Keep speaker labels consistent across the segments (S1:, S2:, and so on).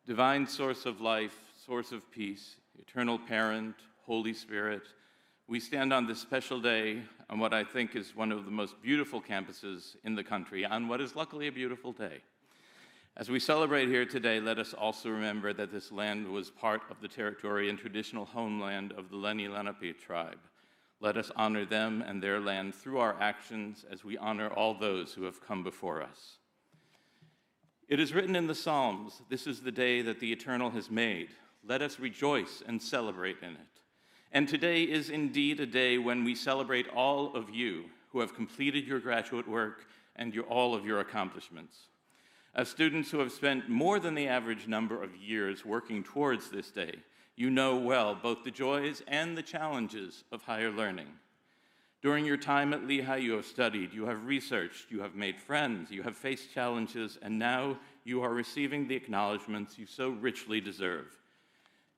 S1: Divine source of life, source of peace, eternal parent, Holy Spirit, we stand on this special day on what I think is one of the most beautiful campuses in the country, on what is luckily a beautiful day. As we celebrate here today, let us also remember that this land was part of the territory and traditional homeland of the Lenni Lenape tribe. Let us honor them and their land through our actions as we honor all those who have come before us. It is written in the Psalms, "This is the day that the Eternal has made. Let us rejoice and celebrate in it." And today is indeed a day when we celebrate all of you who have completed your graduate work and all of your accomplishments. As students who have spent more than the average number of years working towards this day, you know well both the joys and the challenges of higher learning. During your time at Lehigh, you have studied, you have researched, you have made friends, you have faced challenges, and now you are receiving the acknowledgments you so richly deserve.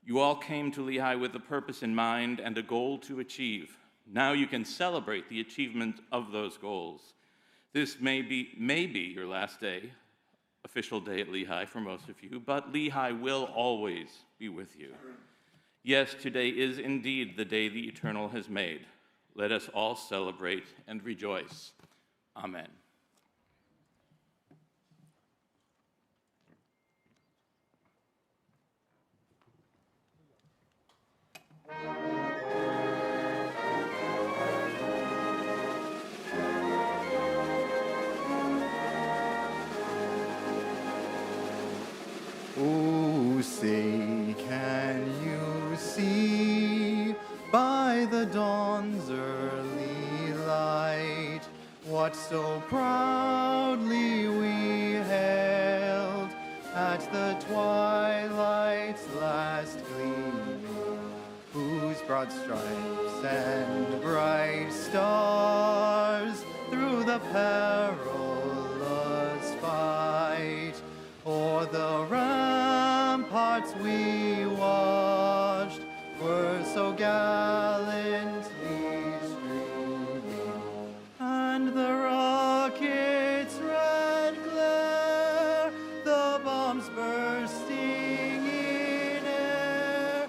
S1: You all came to Lehigh with a purpose in mind and a goal to achieve. Now you can celebrate the achievement of those goals. This may be your last day, official day at Lehigh for most of you, but Lehigh will always be with you. Yes, today is indeed the day the Eternal has made. Let us all celebrate and rejoice. Amen.
S2: Oh, say, can you see by the dawn's early light what so proudly we hailed at the twilight's last gleaming, whose broad stripes and bright stars through the perilous fight o'er the ramparts we watched were so gallantly streaming, and the rocket's red glare, the bombs bursting in air,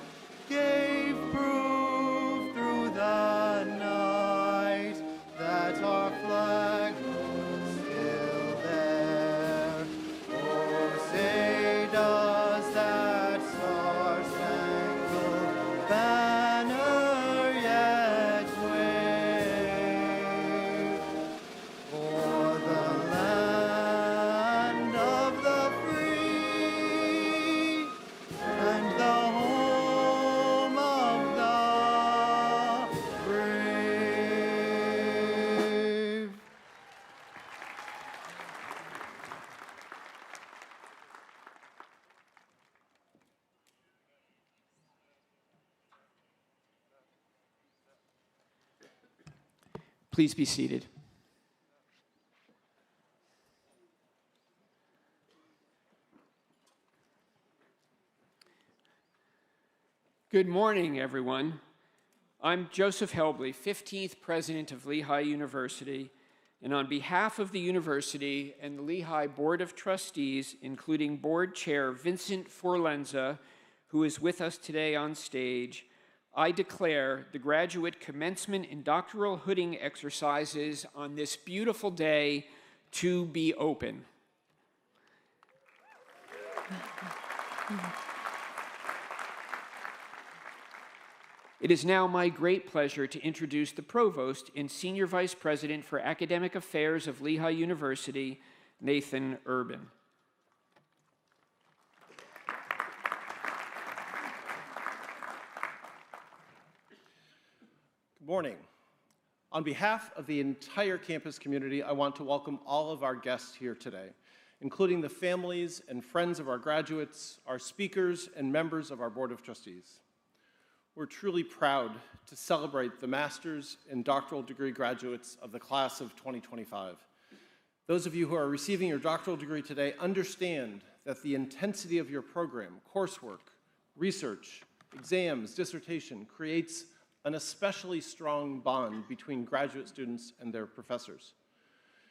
S2: gave proof through the night that our flag was still there. Oh, say does that star-spangled banner yet wave o'er the land of the free and the home of the brave?
S3: Please be seated. Good morning, everyone. I'm Joseph Helbley, 15th president of Lehigh University, and on behalf of the university and the Lehigh Board of Trustees, including board chair Vincent Forlenza, who is with us today on stage, I declare the graduate commencement and doctoral hooding exercises on this beautiful day to be open. It is now my great pleasure to introduce the Provost and Senior Vice President for Academic Affairs of Lehigh University, Nathan Urban.
S4: Good morning. On behalf of the entire campus community, I want to welcome all of our guests here today, including the families and friends of our graduates, our speakers, and members of our Board of Trustees. We're truly proud to celebrate the master's and doctoral degree graduates of the class of 2025. Those of you who are receiving your doctoral degree today understand that the intensity of your program, coursework, research, exams, dissertation creates an especially strong bond between graduate students and their professors.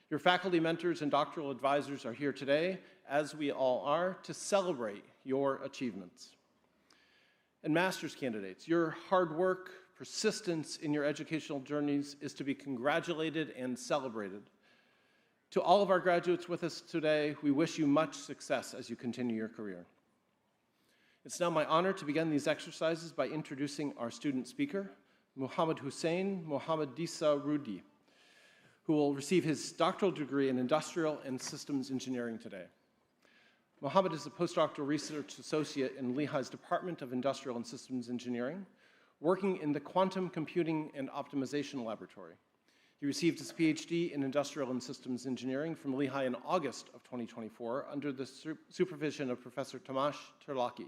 S4: Your faculty mentors and doctoral advisors are here today, as we all are, to celebrate your achievements. And master's candidates, your hard work, persistence in your educational journeys is to be congratulated and celebrated. To all of our graduates with us today, we wish you much success as you continue your career. It's now my honor to begin these exercises by introducing our student speaker, Muhammad Hussein Mohammad Disa Rudi, who will receive his doctoral degree in industrial and systems engineering today. Mohammad is a postdoctoral research associate in Lehigh's Department of Industrial and Systems Engineering, working in the Quantum Computing and Optimization Laboratory. He received his PhD in Industrial and Systems Engineering from Lehigh in August of 2024 under the supervision of Professor Tomasz Terlaki.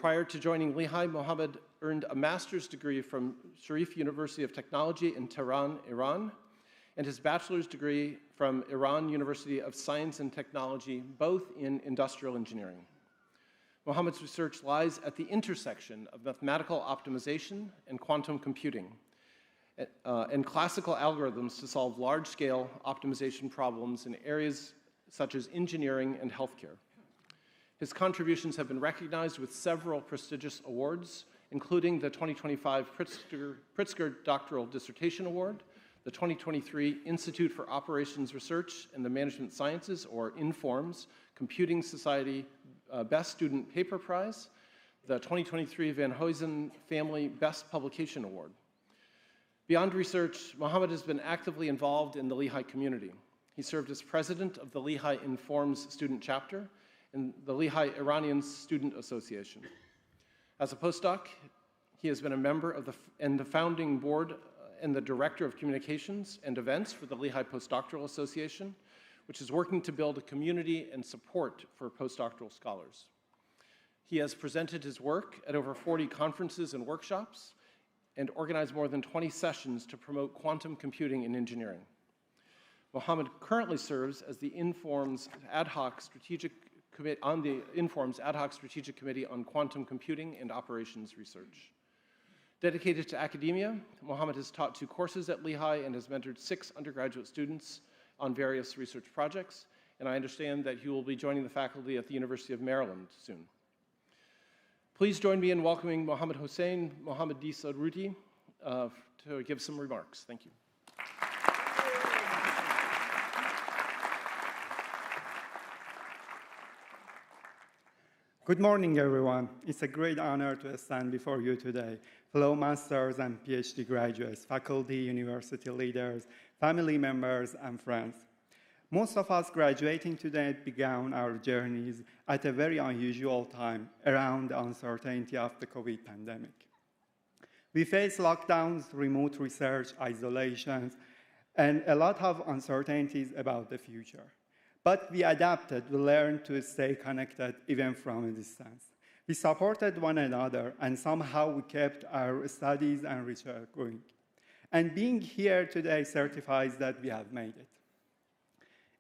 S4: Prior to joining Lehigh, Mohammad earned a master's degree from Sharif University of Technology in Tehran, Iran, and his bachelor's degree from Iran University of Science and Technology, both in industrial engineering. Mohammad's research lies at the intersection of mathematical optimization and quantum computing, and classical algorithms to solve large-scale optimization problems in areas such as engineering and healthcare. His contributions have been recognized with several prestigious awards, including the 2025 Pritzker Doctoral Dissertation Award, the 2023 Institute for Operations Research and the Management Sciences, or INFORMS, Computing Society Best Student Paper Prize, the 2023 Van Huysen Family Best Publication Award. Beyond research, Mohammad has been actively involved in the Lehigh community. He served as president of the Lehigh INFORMS student chapter and the Lehigh Iranian Student Association. As a postdoc, he has been a member of the founding board and the director of communications and events for the Lehigh Postdoctoral Association, which is working to build a community and support for postdoctoral scholars. He has presented his work at over 40 conferences and workshops and organized more than 20 sessions to promote quantum computing in engineering. Mohammad currently serves as the INFORMS Ad Hoc Strategic Committee on Quantum Computing and Operations Research. Dedicated to academia, Mohammad has taught 2 courses at Lehigh and has mentored 6 undergraduate students on various research projects, and I understand that he will be joining the faculty at the University of Maryland soon. Please join me in welcoming Mohammad Hussein Mohammad Disa Rudi to give some remarks. Thank you.
S5: Good morning, everyone. It's a great honor to stand before you today. Fellow masters and PhD graduates, faculty, university leaders, family members, and friends. Most of us graduating today began our journeys at a very unusual time around the uncertainty of the COVID pandemic. We faced lockdowns, remote research, isolations, and a lot of uncertainties about the future. But we adapted, we learned to stay connected even from a distance. We supported one another, and somehow we kept our studies and research going. And being here today certifies that we have made it.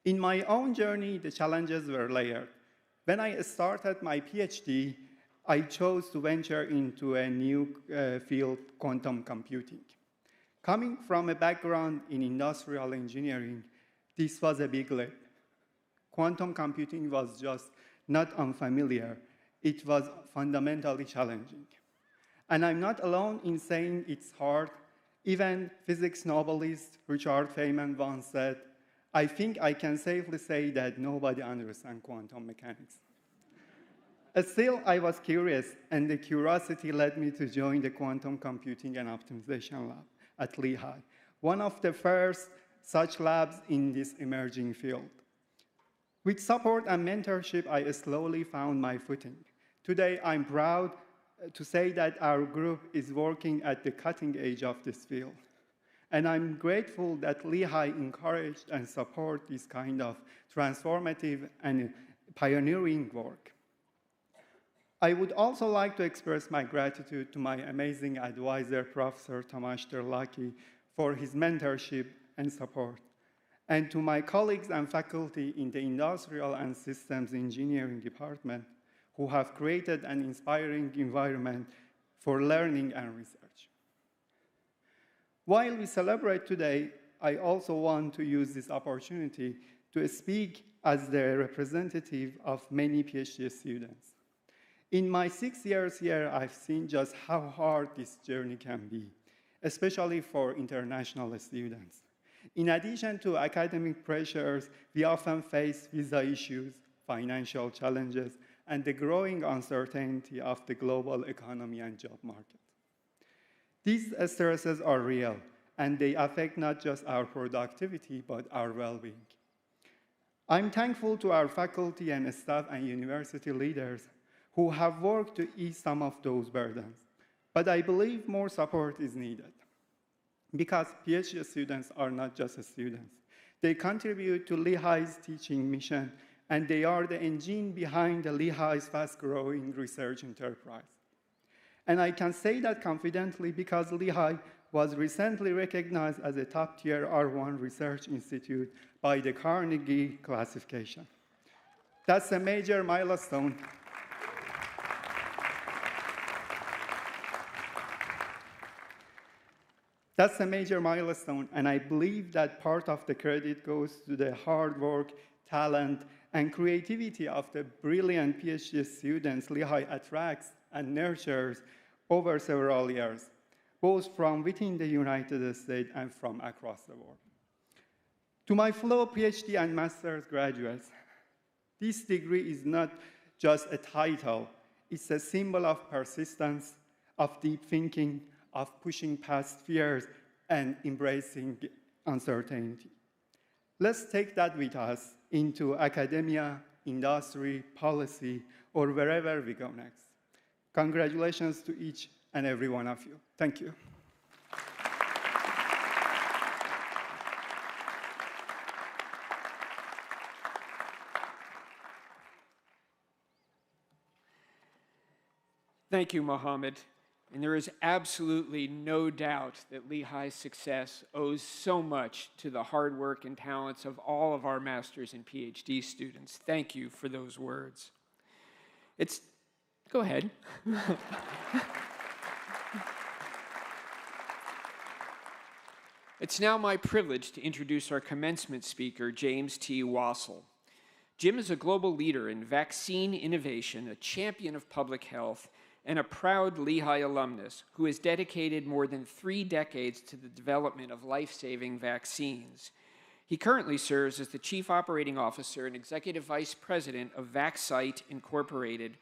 S5: In my own journey, the challenges were layered. When I started my PhD, I chose to venture into a new field, quantum computing. Coming from a background in industrial engineering, this was a big leap. Quantum computing was just not unfamiliar, it was fundamentally challenging. And I'm not alone in saying it's hard. Even physics Nobelist Richard Feynman once said, "I think I can safely say that nobody understands quantum mechanics." Still, I was curious, and the curiosity led me to join the Quantum Computing and Optimization Lab at Lehigh, one of the first such labs in this emerging field. With support and mentorship, I slowly found my footing. Today, I'm proud to say that our group is working at the cutting edge of this field. And I'm grateful that Lehigh encouraged and support this kind of transformative and pioneering work. I would also like to express my gratitude to my amazing advisor, Professor Tomasz Terlaki, for his mentorship and support, and to my colleagues and faculty in the Industrial and Systems Engineering Department, who have created an inspiring environment for learning and research. While we celebrate today, I also want to use this opportunity to speak as the representative of many PhD students. In my 6 years here, I've seen just how hard this journey can be, especially for international students. In addition to academic pressures, we often face visa issues, financial challenges, and the growing uncertainty of the global economy and job market. These stresses are real, and they affect not just our productivity, but our well-being. I'm thankful to our faculty and staff and university leaders who have worked to ease some of those burdens, but I believe more support is needed. Because PhD students are not just students. They contribute to Lehigh's teaching mission, and they are the engine behind the Lehigh's fast-growing research enterprise. And I can say that confidently because Lehigh was recently recognized as a top-tier R1 research institute by the Carnegie classification. That's a major milestone. That's a major milestone, and I believe that part of the credit goes to the hard work, talent, and creativity of the brilliant PhD students Lehigh attracts and nurtures over several years, both from within the United States and from across the world. To my fellow PhD and master's graduates, this degree is not just a title, it's a symbol of persistence, of deep thinking, of pushing past fears and embracing uncertainty. Let's take that with us into academia, industry, policy, or wherever we go next. Congratulations to each and every one of you. Thank you.
S3: Thank you, Mohammed. And there is absolutely no doubt that Lehigh's success owes so much to the hard work and talents of all of our master's and PhD students. Thank you for those words. Go ahead. It's now my privilege to introduce our commencement speaker, James T. Wassel. Jim is a global leader in vaccine innovation, a champion of public health, and a proud Lehigh alumnus who has dedicated more than 3 decades to the development of life-saving vaccines. He currently serves as the Chief Operating Officer and Executive Vice President of Vaxcyte Incorporated,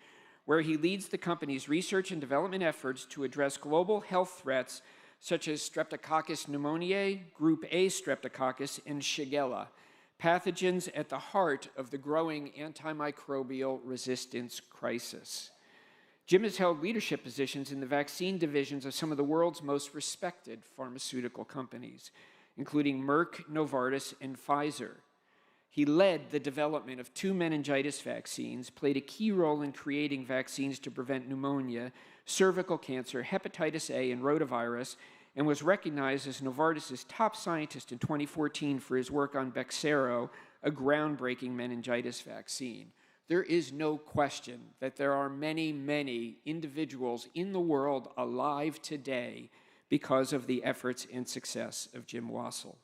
S3: where he leads the company's research and development efforts to address global health threats such as Streptococcus pneumoniae, Group A Streptococcus, and Shigella, pathogens at the heart of the growing antimicrobial resistance crisis. Jim has held leadership positions in the vaccine divisions of some of the world's most respected pharmaceutical companies, including Merck, Novartis, and Pfizer. He led the development of 2 meningitis vaccines, played a key role in creating vaccines to prevent pneumonia, cervical cancer, hepatitis A, and rotavirus, and was recognized as Novartis' top scientist in 2014 for his work on Bexsero, a groundbreaking meningitis vaccine. There is no question that there are many, many individuals in the world alive today because of the efforts and success of Jim Wassel.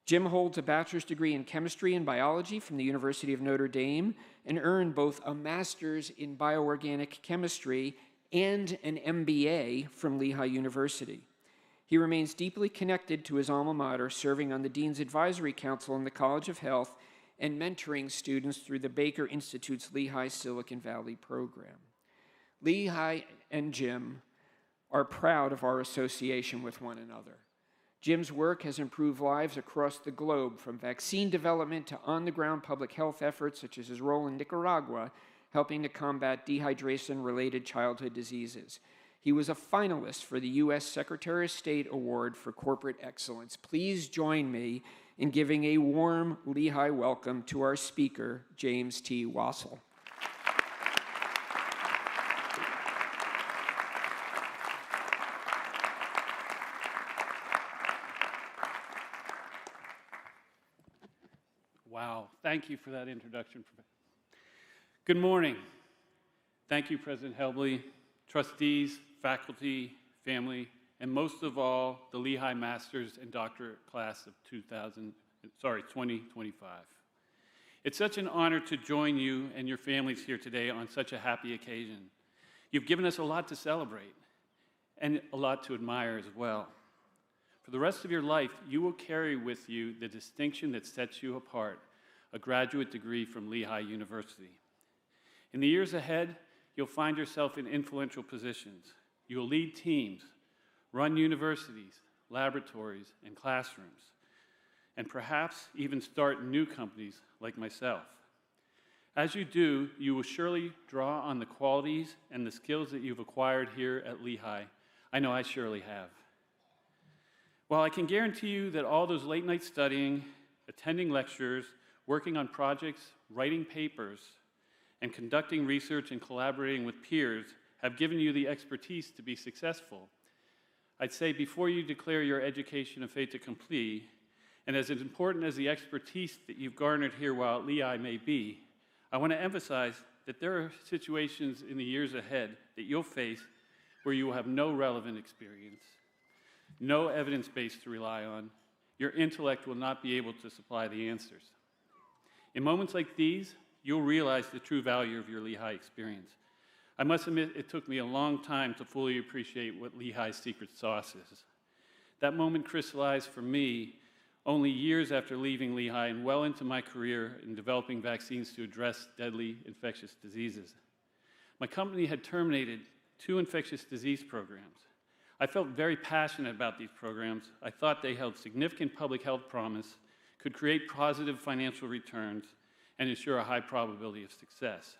S3: Jim holds a bachelor's degree in chemistry and biology from the University of Notre Dame and earned both a master's in bioorganic chemistry and an MBA from Lehigh University. He remains deeply connected to his alma mater, serving on the Dean's Advisory Council in the College of Health and mentoring students through the Baker Institute's Lehigh Silicon Valley program. Lehigh and Jim are proud of our association with one another. Jim's work has improved lives across the globe, from vaccine development to on-the-ground public health efforts, such as his role in Nicaragua, helping to combat dehydration-related childhood diseases. He was a finalist for the U.S. Secretary of State Award for Corporate Excellence. Please join me in giving a warm Lehigh welcome to our speaker, James T. Wassel.
S6: Wow, thank you for that introduction. Good morning. Thank you, President Helbley, trustees, faculty, family, and most of all, the Lehigh Master's and Doctorate class of 2025. It's such an honor to join you and your families here today on such a happy occasion. You've given us a lot to celebrate and a lot to admire as well. For the rest of your life, you will carry with you the distinction that sets you apart, a graduate degree from Lehigh University. In the years ahead, you'll find yourself in influential positions. You'll lead teams, run universities, laboratories, and classrooms, and perhaps even start new companies like myself. As you do, you will surely draw on the qualities and the skills that you've acquired here at Lehigh. I know I surely have. While I can guarantee you that all those late night studying, attending lectures, working on projects, writing papers, and conducting research and collaborating with peers have given you the expertise to be successful, I'd say before you declare your education a fait accompli, and as important as the expertise that you've garnered here while at Lehigh may be, I want to emphasize that there are situations in the years ahead that you'll face where you will have no relevant experience, no evidence base to rely on. Your intellect will not be able to supply the answers. In moments like these, you'll realize the true value of your Lehigh experience. I must admit, it took me a long time to fully appreciate what Lehigh's secret sauce is. That moment crystallized for me only years after leaving Lehigh and well into my career in developing vaccines to address deadly infectious diseases. My company had terminated 2 infectious disease programs. I felt very passionate about these programs. I thought they held significant public health promise, could create positive financial returns, and ensure a high probability of success.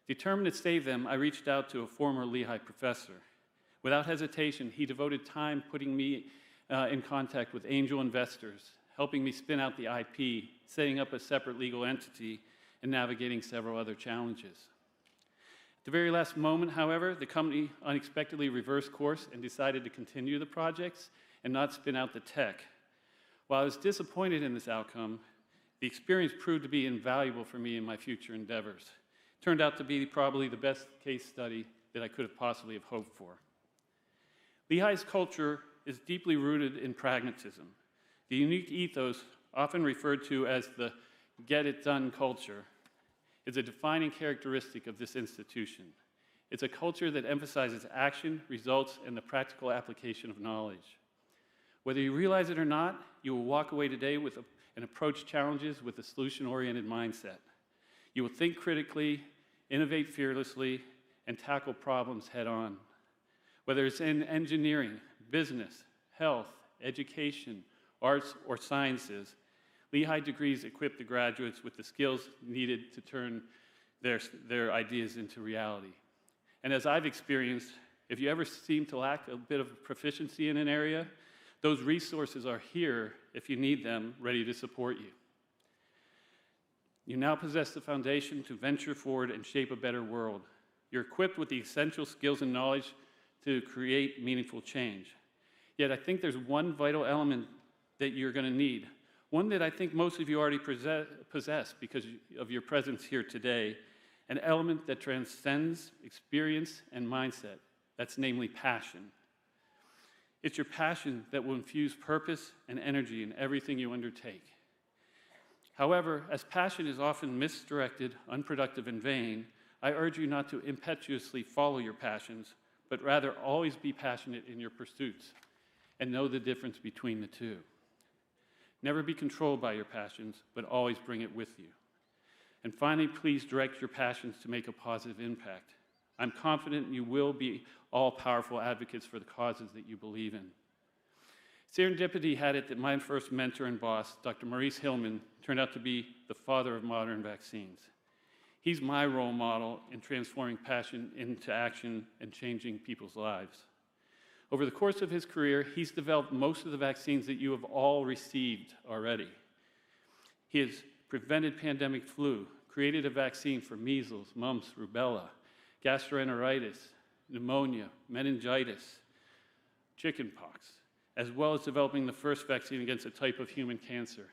S6: Determined to save them, I reached out to a former Lehigh professor. Without hesitation, he devoted time putting me in contact with angel investors, helping me spin out the IP, setting up a separate legal entity, and navigating several other challenges. At the very last moment, however, the company unexpectedly reversed course and decided to continue the projects and not spin out the tech. While I was disappointed in this outcome, the experience proved to be invaluable for me in my future endeavors. It turned out to be probably the best case study that I could have possibly have hoped for. Lehigh's culture is deeply rooted in pragmatism. The unique ethos, often referred to as the get-it-done culture, is a defining characteristic of this institution. It's a culture that emphasizes action, results, and the practical application of knowledge. Whether you realize it or not, you will walk away today with and approach challenges with a solution-oriented mindset. You will think critically, innovate fearlessly, and tackle problems head-on. Whether it's in engineering, business, health, education, arts, or sciences, Lehigh degrees equip the graduates with the skills needed to turn their ideas into reality. And as I've experienced, if you ever seem to lack a bit of proficiency in an area, those resources are here if you need them, ready to support you. You now possess the foundation to venture forward and shape a better world. You're equipped with the essential skills and knowledge to create meaningful change. Yet I think there's one vital element that you're going to need, one that I think most of you already possess because of your presence here today, an element that transcends experience and mindset. That's namely passion. It's your passion that will infuse purpose and energy in everything you undertake. However, as passion is often misdirected, unproductive, and vain, I urge you not to impetuously follow your passions, but rather always be passionate in your pursuits and know the difference between the two. Never be controlled by your passions, but always bring it with you. And finally, please direct your passions to make a positive impact. I'm confident you will be all-powerful advocates for the causes that you believe in. Serendipity had it that my first mentor and boss, Dr. Maurice Hillman, turned out to be the father of modern vaccines. He's my role model in transforming passion into action and changing people's lives. Over the course of his career, he's developed most of the vaccines that you have all received already. He has prevented pandemic flu, created a vaccine for measles, mumps, rubella, gastroenteritis, pneumonia, meningitis, chickenpox, as well as developing the first vaccine against a type of human cancer.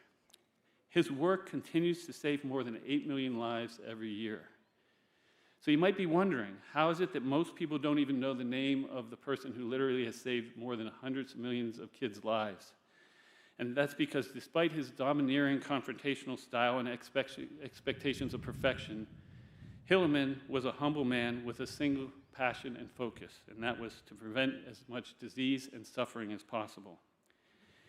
S6: His work continues to save more than 8 million lives every year. So you might be wondering, how is it that most people don't even know the name of the person who literally has saved more than hundreds of millions of kids' lives? And that's because despite his domineering confrontational style and expectations of perfection, Hilleman was a humble man with a single passion and focus, and that was to prevent as much disease and suffering as possible.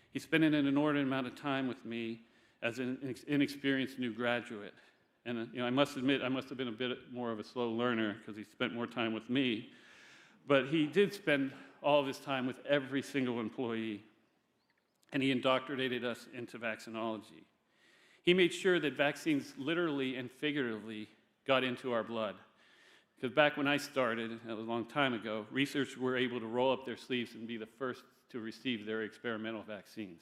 S6: He spent an inordinate amount of time with me as an inexperienced new graduate. And I must admit, I must have been a bit more of a slow learner because he spent more time with me. But he did spend all of his time with every single employee, and he indoctrinated us into vaccinology. He made sure that vaccines literally and figuratively got into our blood. Because back when I started, that was a long time ago, researchers were able to roll up their sleeves and be the first to receive their experimental vaccines.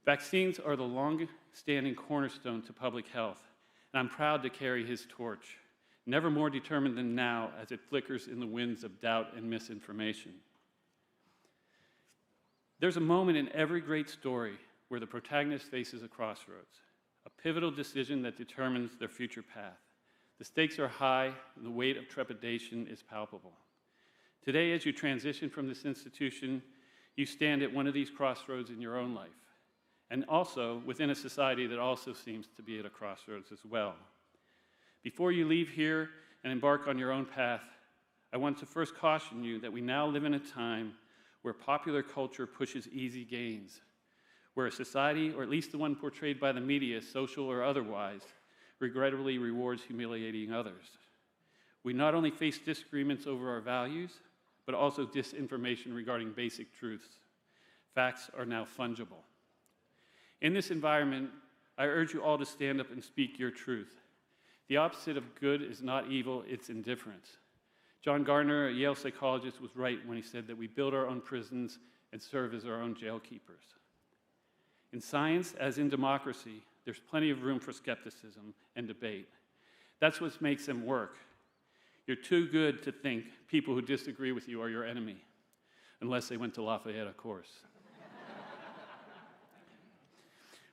S6: Vaccines are the long-standing cornerstone to public health, and I'm proud to carry his torch, never more determined than now as it flickers in the winds of doubt and misinformation. There's a moment in every great story where the protagonist faces a crossroads, a pivotal decision that determines their future path. The stakes are high, and the weight of trepidation is palpable. Today, as you transition from this institution, you stand at one of these crossroads in your own life, and also within a society that also seems to be at a crossroads as well. Before you leave here and embark on your own path, I want to first caution you that we now live in a time where popular culture pushes easy gains, where a society, or at least the one portrayed by the media, social or otherwise, regrettably rewards humiliating others. We not only face disagreements over our values, but also disinformation regarding basic truths. Facts are now fungible. In this environment, I urge you all to stand up and speak your truth. The opposite of good is not evil, it's indifference. John Gardner, a Yale psychologist, was right when he said that we build our own prisons and serve as our own jail keepers. In science, as in democracy, there's plenty of room for skepticism and debate. That's what makes them work. You're too good to think people who disagree with you are your enemy, unless they went to Lafayette, of course.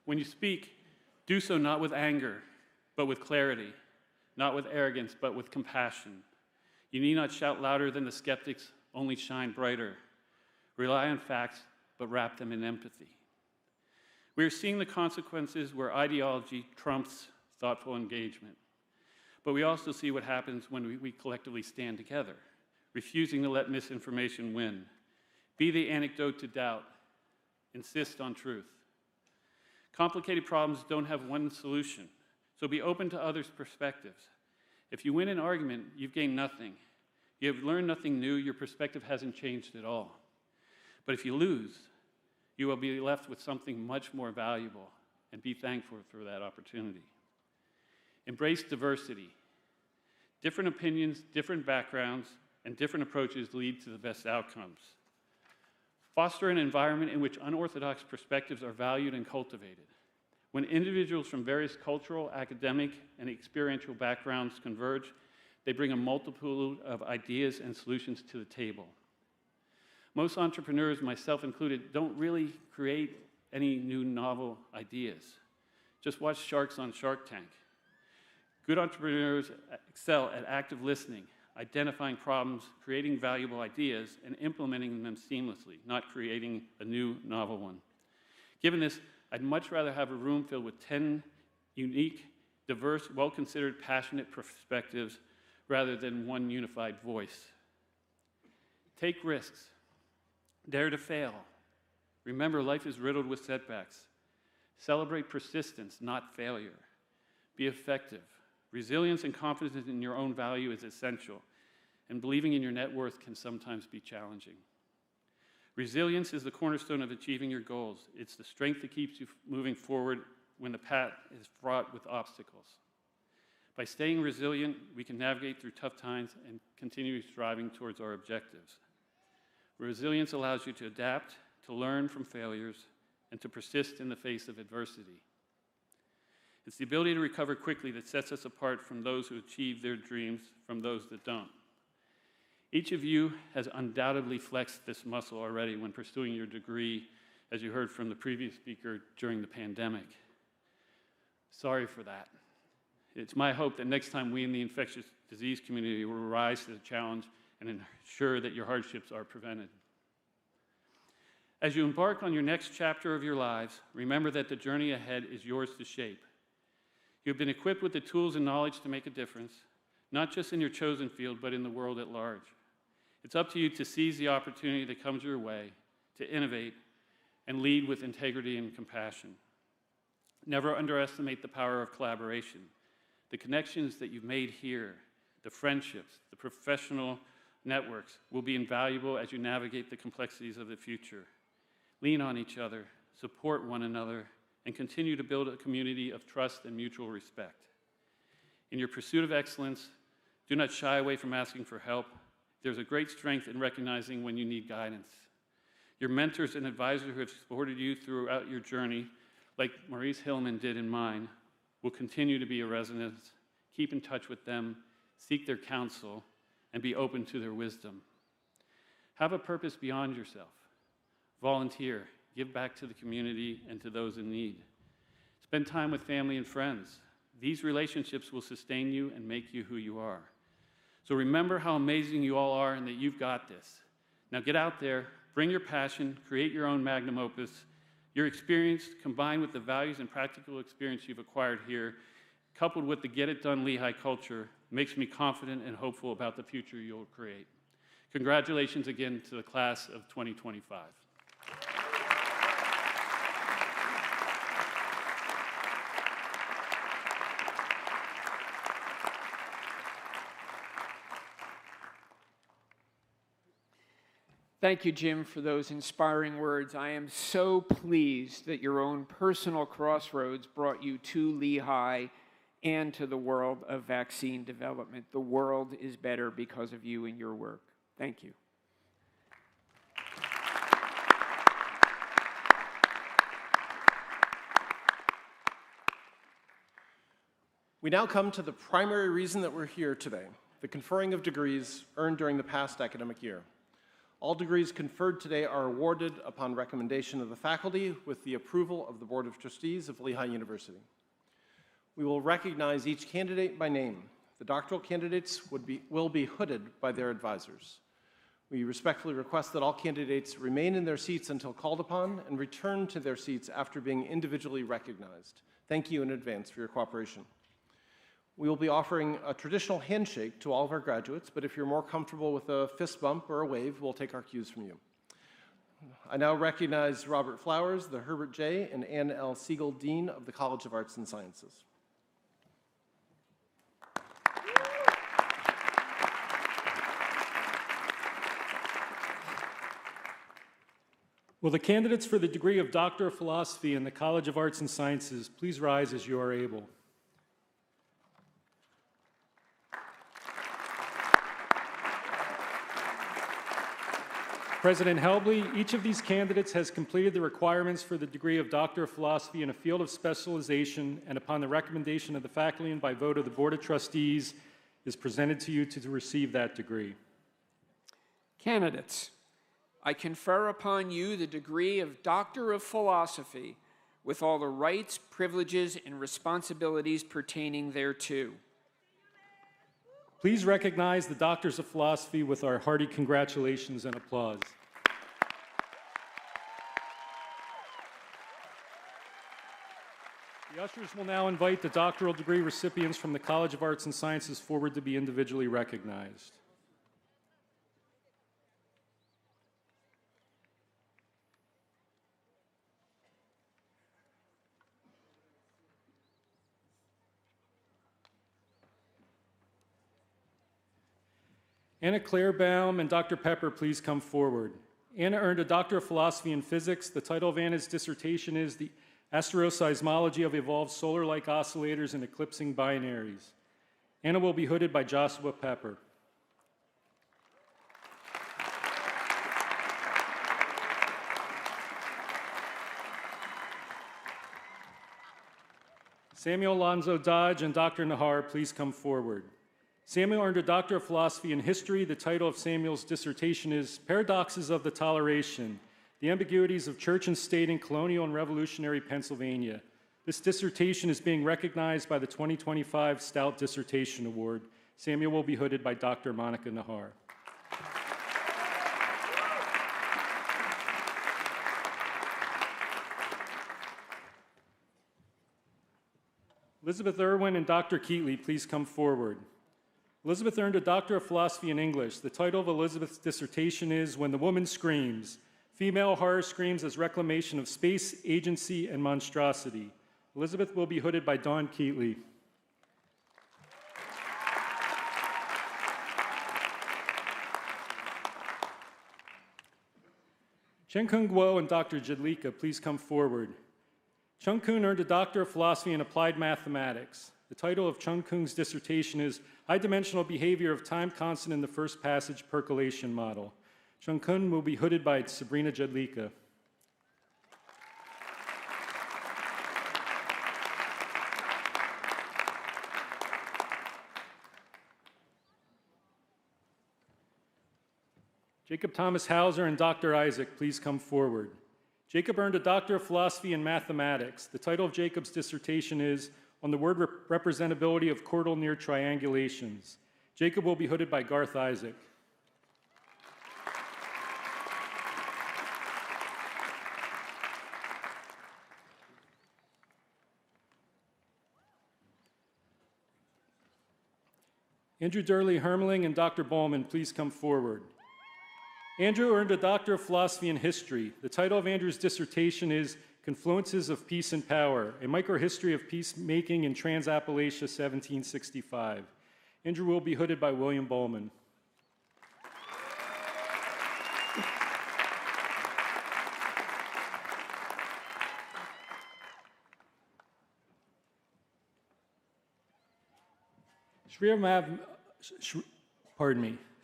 S6: When you speak, do so not with anger, but with clarity, not with arrogance, but with compassion. You need not shout louder than the skeptics, only shine brighter. Rely on facts, but wrap them in empathy. We are seeing the consequences where ideology trumps thoughtful engagement. But we also see what happens when we collectively stand together, refusing to let misinformation win. Be the antidote to doubt. Insist on truth. Complicated problems don't have one solution, so be open to others' perspectives. If you win an argument, you've gained nothing. You have learned nothing new, your perspective hasn't changed at all. But if you lose, you will be left with something much more valuable, and be thankful for that opportunity. Embrace diversity. Different opinions, different backgrounds, and different approaches lead to the best outcomes. Foster an environment in which unorthodox perspectives are valued and cultivated. When individuals from various cultural, academic, and experiential backgrounds converge, they bring a multitude of ideas and solutions to the table. Most entrepreneurs, myself included, don't really create any new novel ideas. Just watch Sharks on Shark Tank. Good entrepreneurs excel at active listening, identifying problems, creating valuable ideas, and implementing them seamlessly, not creating a new novel one. Given this, I'd much rather have a room filled with 10 unique, diverse, well-considered, passionate perspectives rather than one unified voice. Take risks. Dare to fail. Remember, life is riddled with setbacks. Celebrate persistence, not failure. Be effective. Resilience and confidence in your own value is essential, and believing in your net worth can sometimes be challenging. Resilience is the cornerstone of achieving your goals. It's the strength that keeps you moving forward when the path is fraught with obstacles. By staying resilient, we can navigate through tough times and continue striving towards our objectives. Resilience allows you to adapt, to learn from failures, and to persist in the face of adversity. It's the ability to recover quickly that sets us apart from those who achieve their dreams from those that don't. Each of you has undoubtedly flexed this muscle already when pursuing your degree, as you heard from the previous speaker, during the pandemic. Sorry for that. It's my hope that next time we in the infectious disease community will rise to the challenge and ensure that your hardships are prevented. As you embark on your next chapter of your lives, remember that the journey ahead is yours to shape. You've been equipped with the tools and knowledge to make a difference, not just in your chosen field, but in the world at large. It's up to you to seize the opportunity that comes your way, to innovate, and lead with integrity and compassion. Never underestimate the power of collaboration. The connections that you've made here, the friendships, the professional networks will be invaluable as you navigate the complexities of the future. Lean on each other, support one another, and continue to build a community of trust and mutual respect. In your pursuit of excellence, do not shy away from asking for help. There's a great strength in recognizing when you need guidance. Your mentors and advisors who have supported you throughout your journey, like Maurice Hillman did in mine, will continue to be a resonance. Keep in touch with them, seek their counsel, and be open to their wisdom. Have a purpose beyond yourself. Volunteer, give back to the community and to those in need. Spend time with family and friends. These relationships will sustain you and make you who you are. So remember how amazing you all are and that you've got this. Now get out there, bring your passion, create your own magnum opus. Your experience, combined with the values and practical experience you've acquired here, coupled with the Get It Done Lehigh culture, makes me confident and hopeful about the future you'll create. Congratulations again to the class of 2025.
S3: Thank you, Jim, for those inspiring words. I am so pleased that your own personal crossroads brought you to Lehigh and to the world of vaccine development. The world is better because of you and your work. Thank you.
S4: We now come to the primary reason that we're here today, the conferring of degrees earned during the past academic year. All degrees conferred today are awarded upon recommendation of the faculty with the approval of the Board of Trustees of Lehigh University. We will recognize each candidate by name. The doctoral candidates will be hooded by their advisors. We respectfully request that all candidates remain in their seats until called upon and return to their seats after being individually recognized. Thank you in advance for your cooperation. We will be offering a traditional handshake to all of our graduates, but if you're more comfortable with a fist bump or a wave, we'll take our cues from you. I now recognize Robert Flowers, the Herbert J. and Ann L. Siegel Dean of the College of Arts and Sciences.
S7: Will the candidates for the degree of Doctor of Philosophy in the College of Arts and Sciences please rise as you are able? President Helbley, each of these candidates has completed the requirements for the degree of Doctor of Philosophy in a field of specialization, and upon the recommendation of the faculty and by vote of the Board of Trustees, is presented to you to receive that degree.
S3: Candidates, I confer upon you the degree of Doctor of Philosophy with all the rights, privileges, and responsibilities pertaining thereto.
S7: Please recognize the Doctors of Philosophy with our hearty congratulations and applause. The ushers will now invite the doctoral degree recipients from the College of Arts and Sciences forward to be individually recognized. Anna Clarebaum and Dr. Pepper, please come forward. Anna earned a Doctor of Philosophy in Physics. The title of Anna's dissertation is The Astroseismology of Evolved Solar-like Oscillators and Eclipsing Binaries. Anna will be hooded by Joshua Pepper. Samuel Alonzo Dodge and Dr. Nahar, please come forward. Samuel earned a Doctor of Philosophy in History. The title of Samuel's dissertation is Paradoxes of the Toleration, the Ambiguities of Church and State in Colonial and Revolutionary Pennsylvania. This dissertation is being recognized by the 2025 Stout Dissertation Award. Samuel will be hooded by Dr. Monica Nahar. Elizabeth Irwin and Dr. Keatley, please come forward. Elizabeth earned a Doctor of Philosophy in English. The title of Elizabeth's dissertation is When the Woman Screams, Female Horror Screams as Reclamation of Space, Agency, and Monstrosity. Elizabeth will be hooded by Dawn Keatley. Chen Kung Guo and Dr. Jadlika, please come forward. Chung Kun earned a Doctor of Philosophy in Applied Mathematics. The title of Chung Kun's dissertation is High-Dimensional Behavior of Time Constant in the First Passage Percolation Model. Chung Kun will be hooded by Sabrina Jadlika. Jacob Thomas Hauser and Dr. Isaac, please come forward. Jacob earned a Doctor of Philosophy in Mathematics. The title of Jacob's dissertation is On the Word Representability of Chordal Near Triangulations. Jacob will be hooded by Garth Isaac. Andrew Durley Hermeling and Dr. Bowman, please come forward. Andrew earned a Doctor of Philosophy in History. The title of Andrew's dissertation is Confluences of Peace and Power, a Microhistory of Peacemaking in Trans-Appalachia 1765. Andrew will be hooded by William Bowman.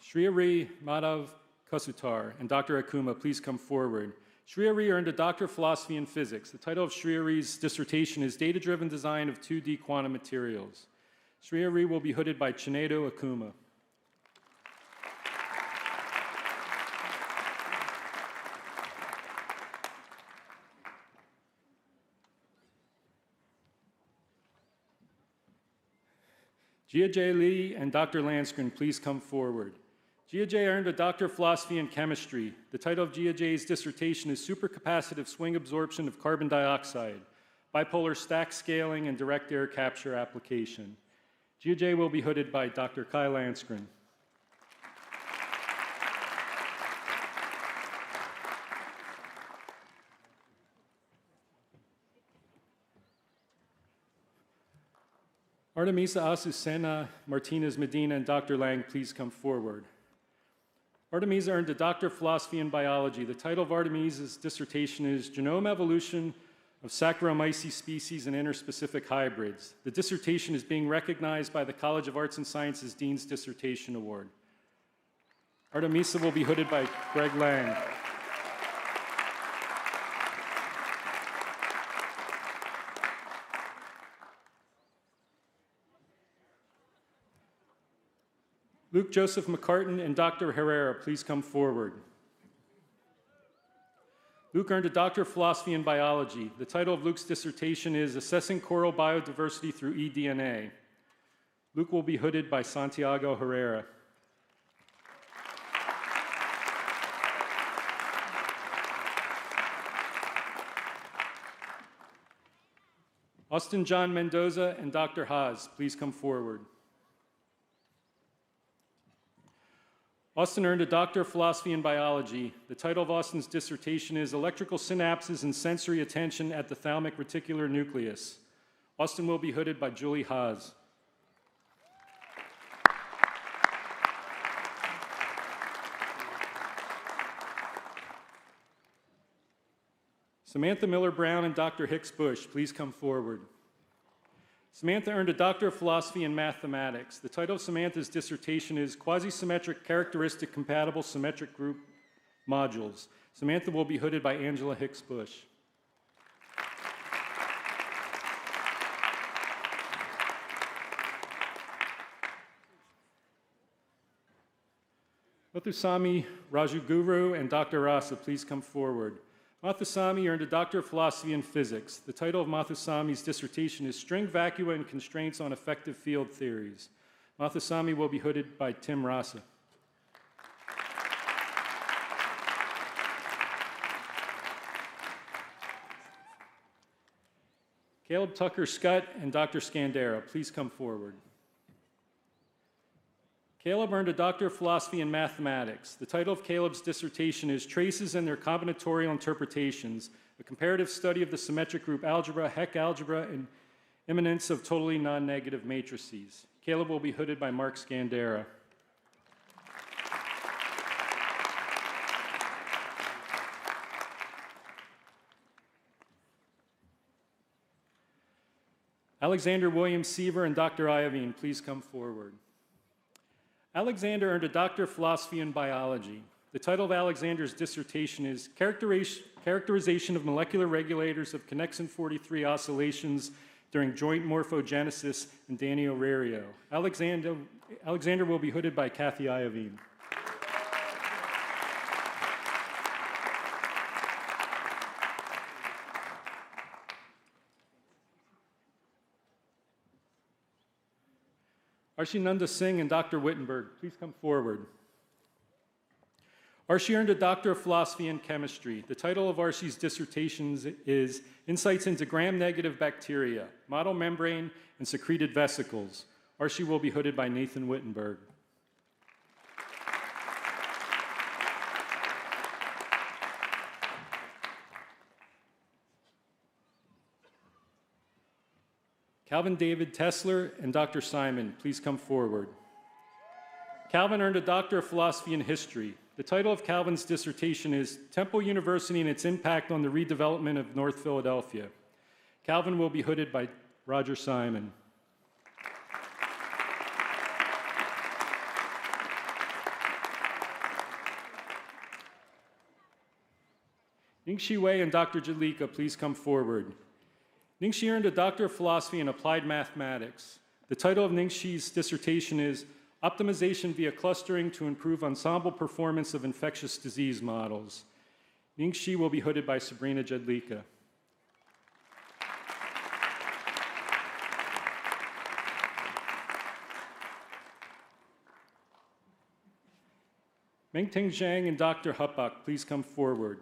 S7: Shriyari Madhav Kasutar and Dr. Akuma, please come forward. Shriyari earned a Doctor of Philosophy in Physics. The title of Shriyari's dissertation is Data-Driven Design of 2D Quantum Materials. Shriyari will be hooded by Chinedo Akuma. Jia J. Lee and Dr. Lansgren, please come forward. Jia J. earned a Doctor of Philosophy in Chemistry. The title of Jia J.'s dissertation is Supercapacitive Swing Absorption of Carbon Dioxide, Bipolar Stack Scaling and Direct Air Capture Application. Jia J. will be hooded by Dr. Kai Lansgren. Artemisa Azucena Martinez Medina and Dr. Lang, please come forward. Artemisa earned a Doctor of Philosophy in Biology. The title of Artemisa's dissertation is Genome Evolution of Saccharomyces Species and Interspecific Hybrids. The dissertation is being recognized by the College of Arts and Sciences Dean's Dissertation Award. Artemisa will be hooded by Greg Lang. Luke Joseph McCartan and Dr. Herrera, please come forward. Luke earned a Doctor of Philosophy in Biology. The title of Luke's dissertation is Assessing Coral Biodiversity Through eDNA. Luke will be hooded by Santiago Herrera. Austin John Mendoza and Dr. Haas, please come forward. Austin earned a Doctor of Philosophy in Biology. The title of Austin's dissertation is Electrical Synapses and Sensory Attention at the Thalamic Reticular Nucleus. Austin will be hooded by Julie Haas. Samantha Miller-Brown and Dr. Hicks Bush, please come forward. Samantha earned a Doctor of Philosophy in Mathematics. The title of Samantha's dissertation is Quasi-Symmetric Characteristic Compatible Symmetric Group Modules. Samantha will be hooded by Angela Hicks Bush. Muthuswamy Rajuguru and Dr. Rasa, please come forward. Mathusamy earned a Doctor of Philosophy in Physics. The title of Mathusamy's dissertation is String Vacua and Constraints on Effective Field Theories. Mathusamy will be hooded by Tim Rasa. Caleb Tucker Scott and Dr. Scandera, please come forward. Caleb earned a Doctor of Philosophy in Mathematics. The title of Caleb's dissertation is Traces and Their Combinatorial Interpretations, a comparative study of the symmetric group algebra, Heck algebra, and immanence of totally non-negative matrices. Caleb will be hooded by Mark Scandera. Alexander William Seaver and Dr. Iovine, please come forward. Alexander earned a Doctor of Philosophy in Biology. The title of Alexander's dissertation is Characterization of Molecular Regulators of Connexin 43 Oscillations During Joint Morphogenesis in Danny O'Rerio. Alexander will be hooded by Kathy Iovine. Arshinanda Singh and Dr. Wittenberg, please come forward. Arshi earned a Doctor of Philosophy in Chemistry. The title of Arshi's dissertations is Insights into Gram-Negative Bacteria, Model Membrane, and Secreted Vesicles. Arshi will be hooded by Nathan Wittenberg. Calvin David Tesler and Dr. Simon, please come forward. Calvin earned a Doctor of Philosophy in History. The title of Calvin's dissertation is Temple University and Its Impact on the Redevelopment of North Philadelphia. Calvin will be hooded by Roger Simon. Ningxi Wei and Dr. Jalika, please come forward. Ningxi earned a Doctor of Philosophy in Applied Mathematics. The title of Ningxi's dissertation is Optimization via Clustering to Improve Ensemble Performance of Infectious Disease Models. Ningxi will be hooded by Sabrina Jedlika. Mengting Zhang and Dr. Hupbach, please come forward.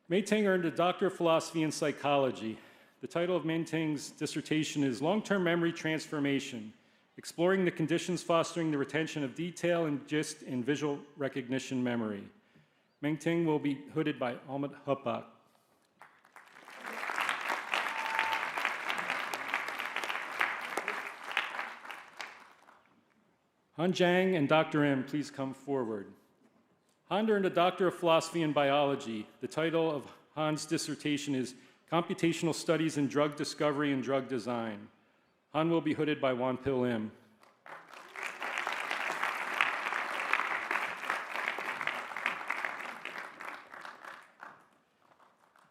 S7: Meiting earned a Doctor of Philosophy in Psychology. The title of Meiting's dissertation is Long-Term Memory Transformation, Exploring the Conditions Fostering the Retention of Detail and Gist in Visual Recognition Memory. Meiting will be hooded by Alma Hupbach. Han Zhang and Dr. M, please come forward. Han earned a Doctor of Philosophy in Biology. The title of Han's dissertation is Computational Studies in Drug Discovery and Drug Design. Han will be hooded by Wanpil Lim.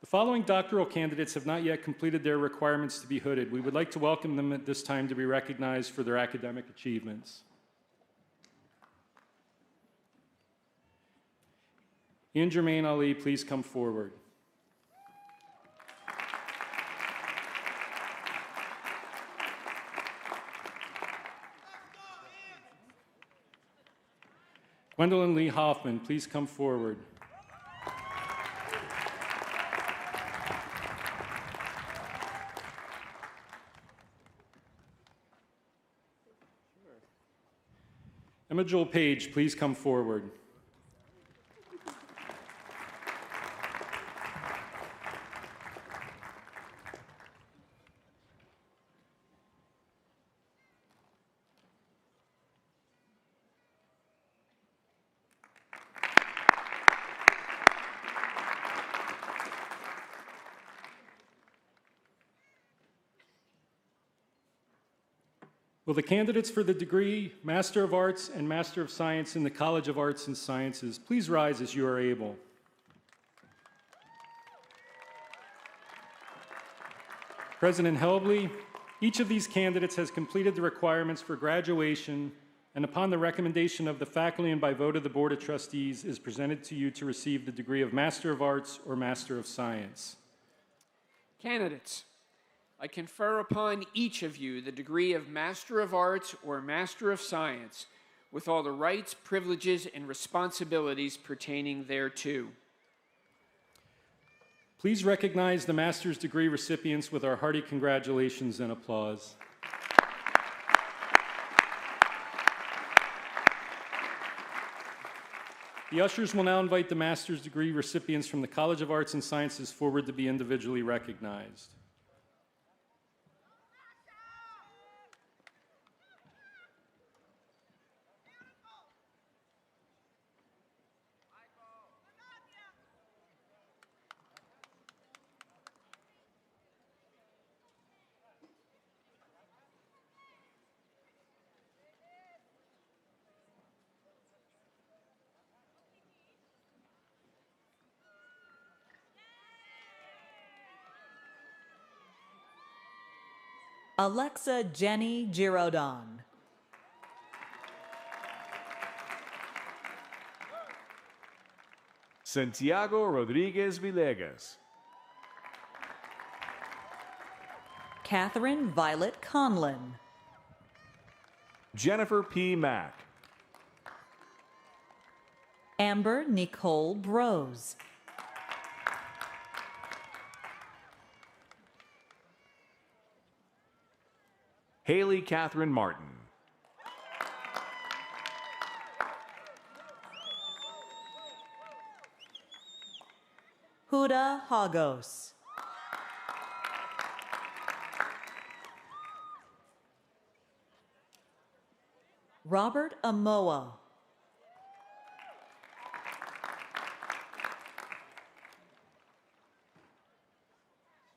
S7: The following doctoral candidates have not yet completed their requirements to be hooded. We would like to welcome them at this time to be recognized for their academic achievements. Ian Jermaine Ali, please come forward. Gwendolyn Lee Hoffman, please come forward. Emma Joel Page, please come forward. Will the candidates for the degree Master of Arts and Master of Science in the College of Arts and Sciences please rise as you are able? President Helbley, each of these candidates has completed the requirements for graduation and upon the recommendation of the faculty and by vote of the Board of Trustees, is presented to you to receive the degree of Master of Arts or Master of Science.
S3: Candidates, I confer upon each of you the degree of Master of Arts or Master of Science, with all the rights, privileges, and responsibilities pertaining thereto.
S7: Please recognize the master's degree recipients with our hearty congratulations and applause. The ushers will now invite the master's degree recipients from the College of Arts and Sciences forward to be individually recognized.
S8: Alexa Jenny Giraudon.
S9: Santiago Rodriguez Villegas.
S8: Catherine Violet Conlon.
S9: Jennifer P. Mack.
S8: Amber Nicole Brose.
S9: Haley Catherine Martin.
S8: Huda Hagos. Robert Amoa.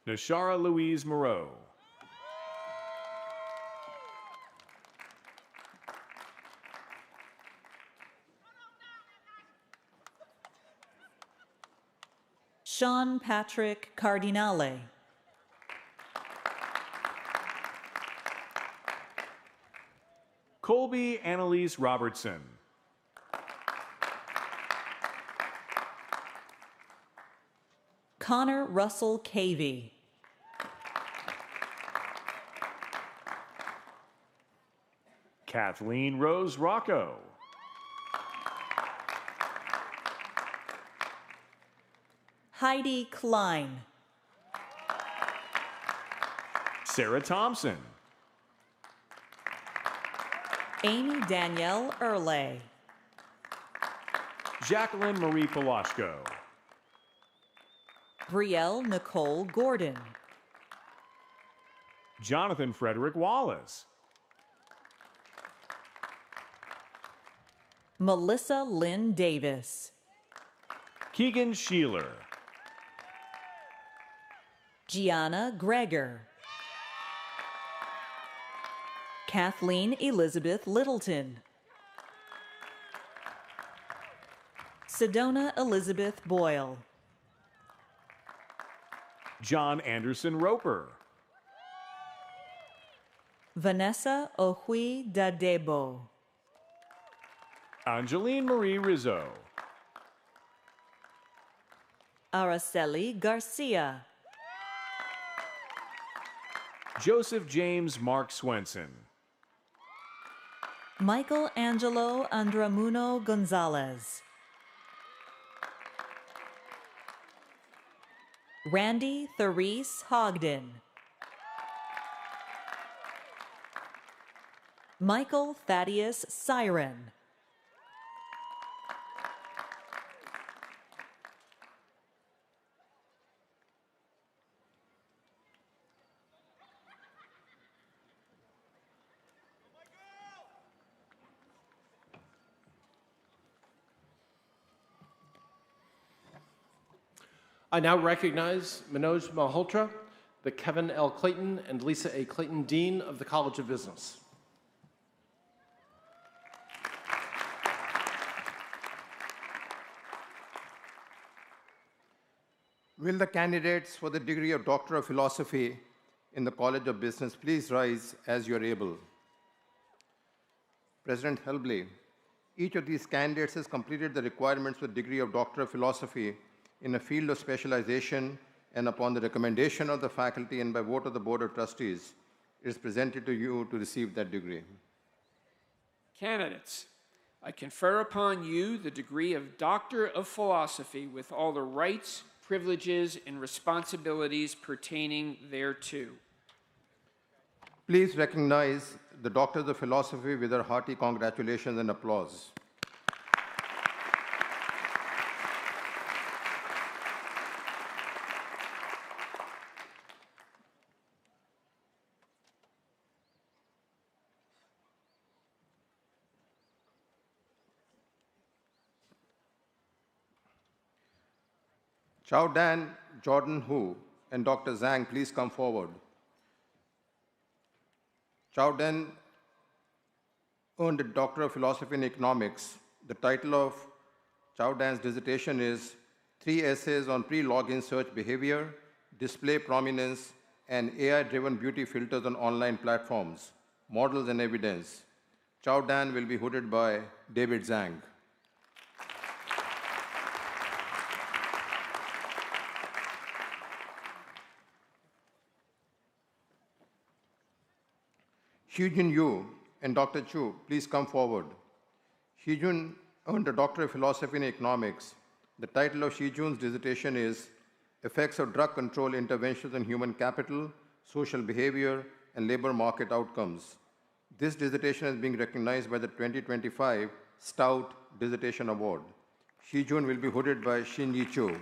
S9: Nashara Louise Moreau.
S8: Sean Patrick Cardinale.
S9: Colby Annalise Robertson.
S8: Connor Russell Cavey.
S9: Kathleen Rose Rocco.
S8: Heidi Klein.
S9: Sarah Thompson.
S8: Amy Danielle Erlay.
S9: Jacqueline Marie Paloshko.
S8: Brielle Nicole Gordon.
S9: Jonathan Frederick Wallace.
S8: Melissa Lynn Davis.
S9: Keegan Sheeler.
S8: Gianna Greger. Kathleen Elizabeth Littleton. Sedona Elizabeth Boyle.
S9: John Anderson Roper.
S8: Vanessa Ohui Dadebo.
S9: Angeline Marie Rizzo.
S8: Araceli Garcia.
S9: Joseph James Mark Swenson.
S8: Michael Angelo Andramuno Gonzalez. Randy Therese Hogden. Michael Thaddeus Siren.
S4: I now recognize Manoj Malhotra, the Kevin L. Clayton and Lisa A. Clayton Dean of the College of Business.
S2: Will the candidates for the degree of Doctor of Philosophy in the College of Business please rise as you are able? President Helbley, each of these candidates has completed the requirements for the degree of Doctor of Philosophy in a field of specialization, and upon the recommendation of the faculty and by vote of the Board of Trustees, it is presented to you to receive that degree.
S3: Candidates, I confer upon you the degree of Doctor of Philosophy with all the rights, privileges, and responsibilities pertaining thereto.
S2: Please recognize the Doctors of Philosophy with our hearty congratulations and applause. Chow Dan, Jordan Hu, and Dr. Zhang, please come forward. Chow Dan earned a Doctor of Philosophy in Economics. The title of Chow Dan's dissertation is 3 Essays on Pre-Login Search Behavior, Display Prominence, and AI-Driven Beauty Filters on Online Platforms, Models and Evidence. Chow Dan will be hooded by David Zhang. Hyujun Yu and Dr. Chu, please come forward. Hyujun earned a Doctor of Philosophy in Economics. The title of Hyujun's dissertation is Effects of Drug Control Interventions on Human Capital, Social Behavior, and Labor Market Outcomes. This dissertation is being recognized by the 2025 Stout Dissertation Award. Hyujun will be hooded by Shin-Yi Chu.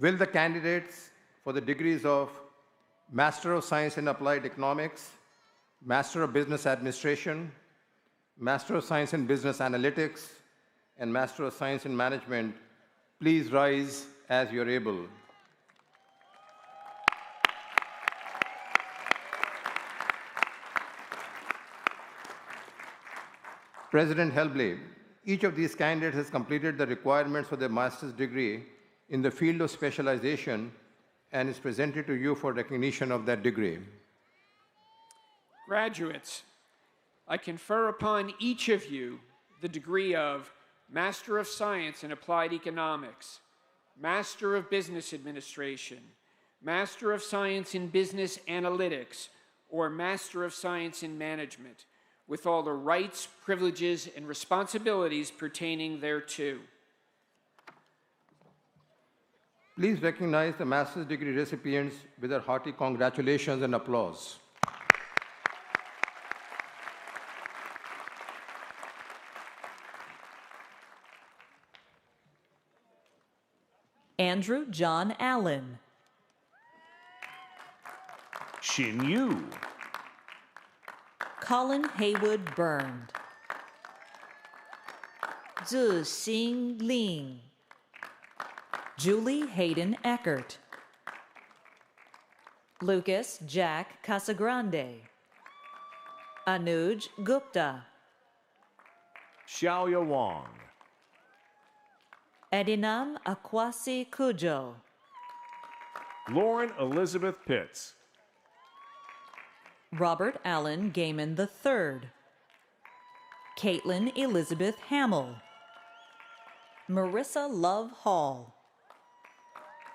S2: Will the candidates for the degrees of Master of Science in Applied Economics, Master of Business Administration, Master of Science in Business Analytics, and Master of Science in Management please rise as you're able? President Helbley, each of these candidates has completed the requirements for their master's degree in the field of specialization and is presented to you for recognition of that degree.
S3: Graduates, I confer upon each of you the degree of Master of Science in Applied Economics, Master of Business Administration, Master of Science in Business Analytics, or Master of Science in Management, with all the rights, privileges, and responsibilities pertaining thereto.
S2: Please recognize the master's degree recipients with our hearty congratulations and applause.
S8: Andrew John Allen.
S9: Shin Yu.
S8: Colin Haywood Burned. Zhi Xing Ling. Julie Hayden Eckert. Lucas Jack Casagrande. Anuj Gupta.
S9: Xiaoya Wang.
S8: Edinam Akwasi Kujo.
S9: Lauren Elizabeth Pitts.
S8: Robert Allen Gaiman III. Caitlin Elizabeth Hamill. Marissa Love Hall.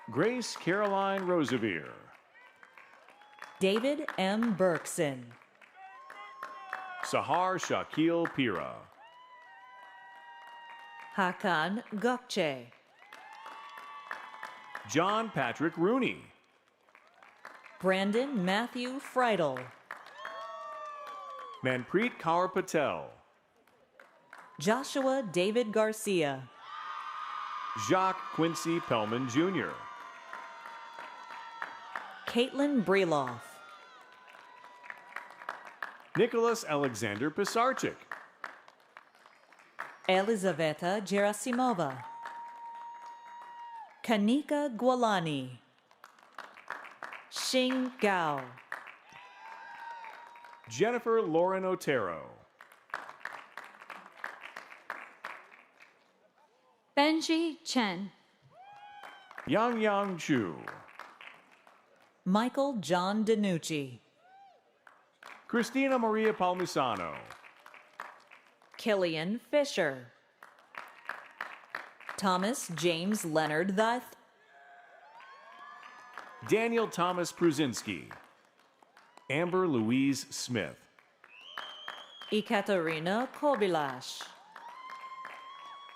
S9: Grace Caroline Rosevier.
S8: David M. Berkson.
S9: Sahar Shakil Pira.
S8: Hakan Gokce.
S9: John Patrick Rooney.
S8: Brandon Matthew Friedel.
S9: Manpreet Kaur Patel.
S8: Joshua David Garcia.
S9: Jacques Quincy Pellman Jr.
S8: Caitlin Breloff.
S9: Nicholas Alexander Pisarchik.
S8: Elizaveta Gerasimova. Kanika Gwalani. Xing Gao.
S9: Jennifer Lauren Otero.
S10: Benji Chen.
S9: Yang Chu.
S8: Michael John DiNucci.
S9: Christina Maria Palmisano.
S8: Killian Fisher. Thomas James Leonard the
S9: Daniel Thomas Pruzinski. Amber Louise Smith.
S8: Ekaterina Kobilash.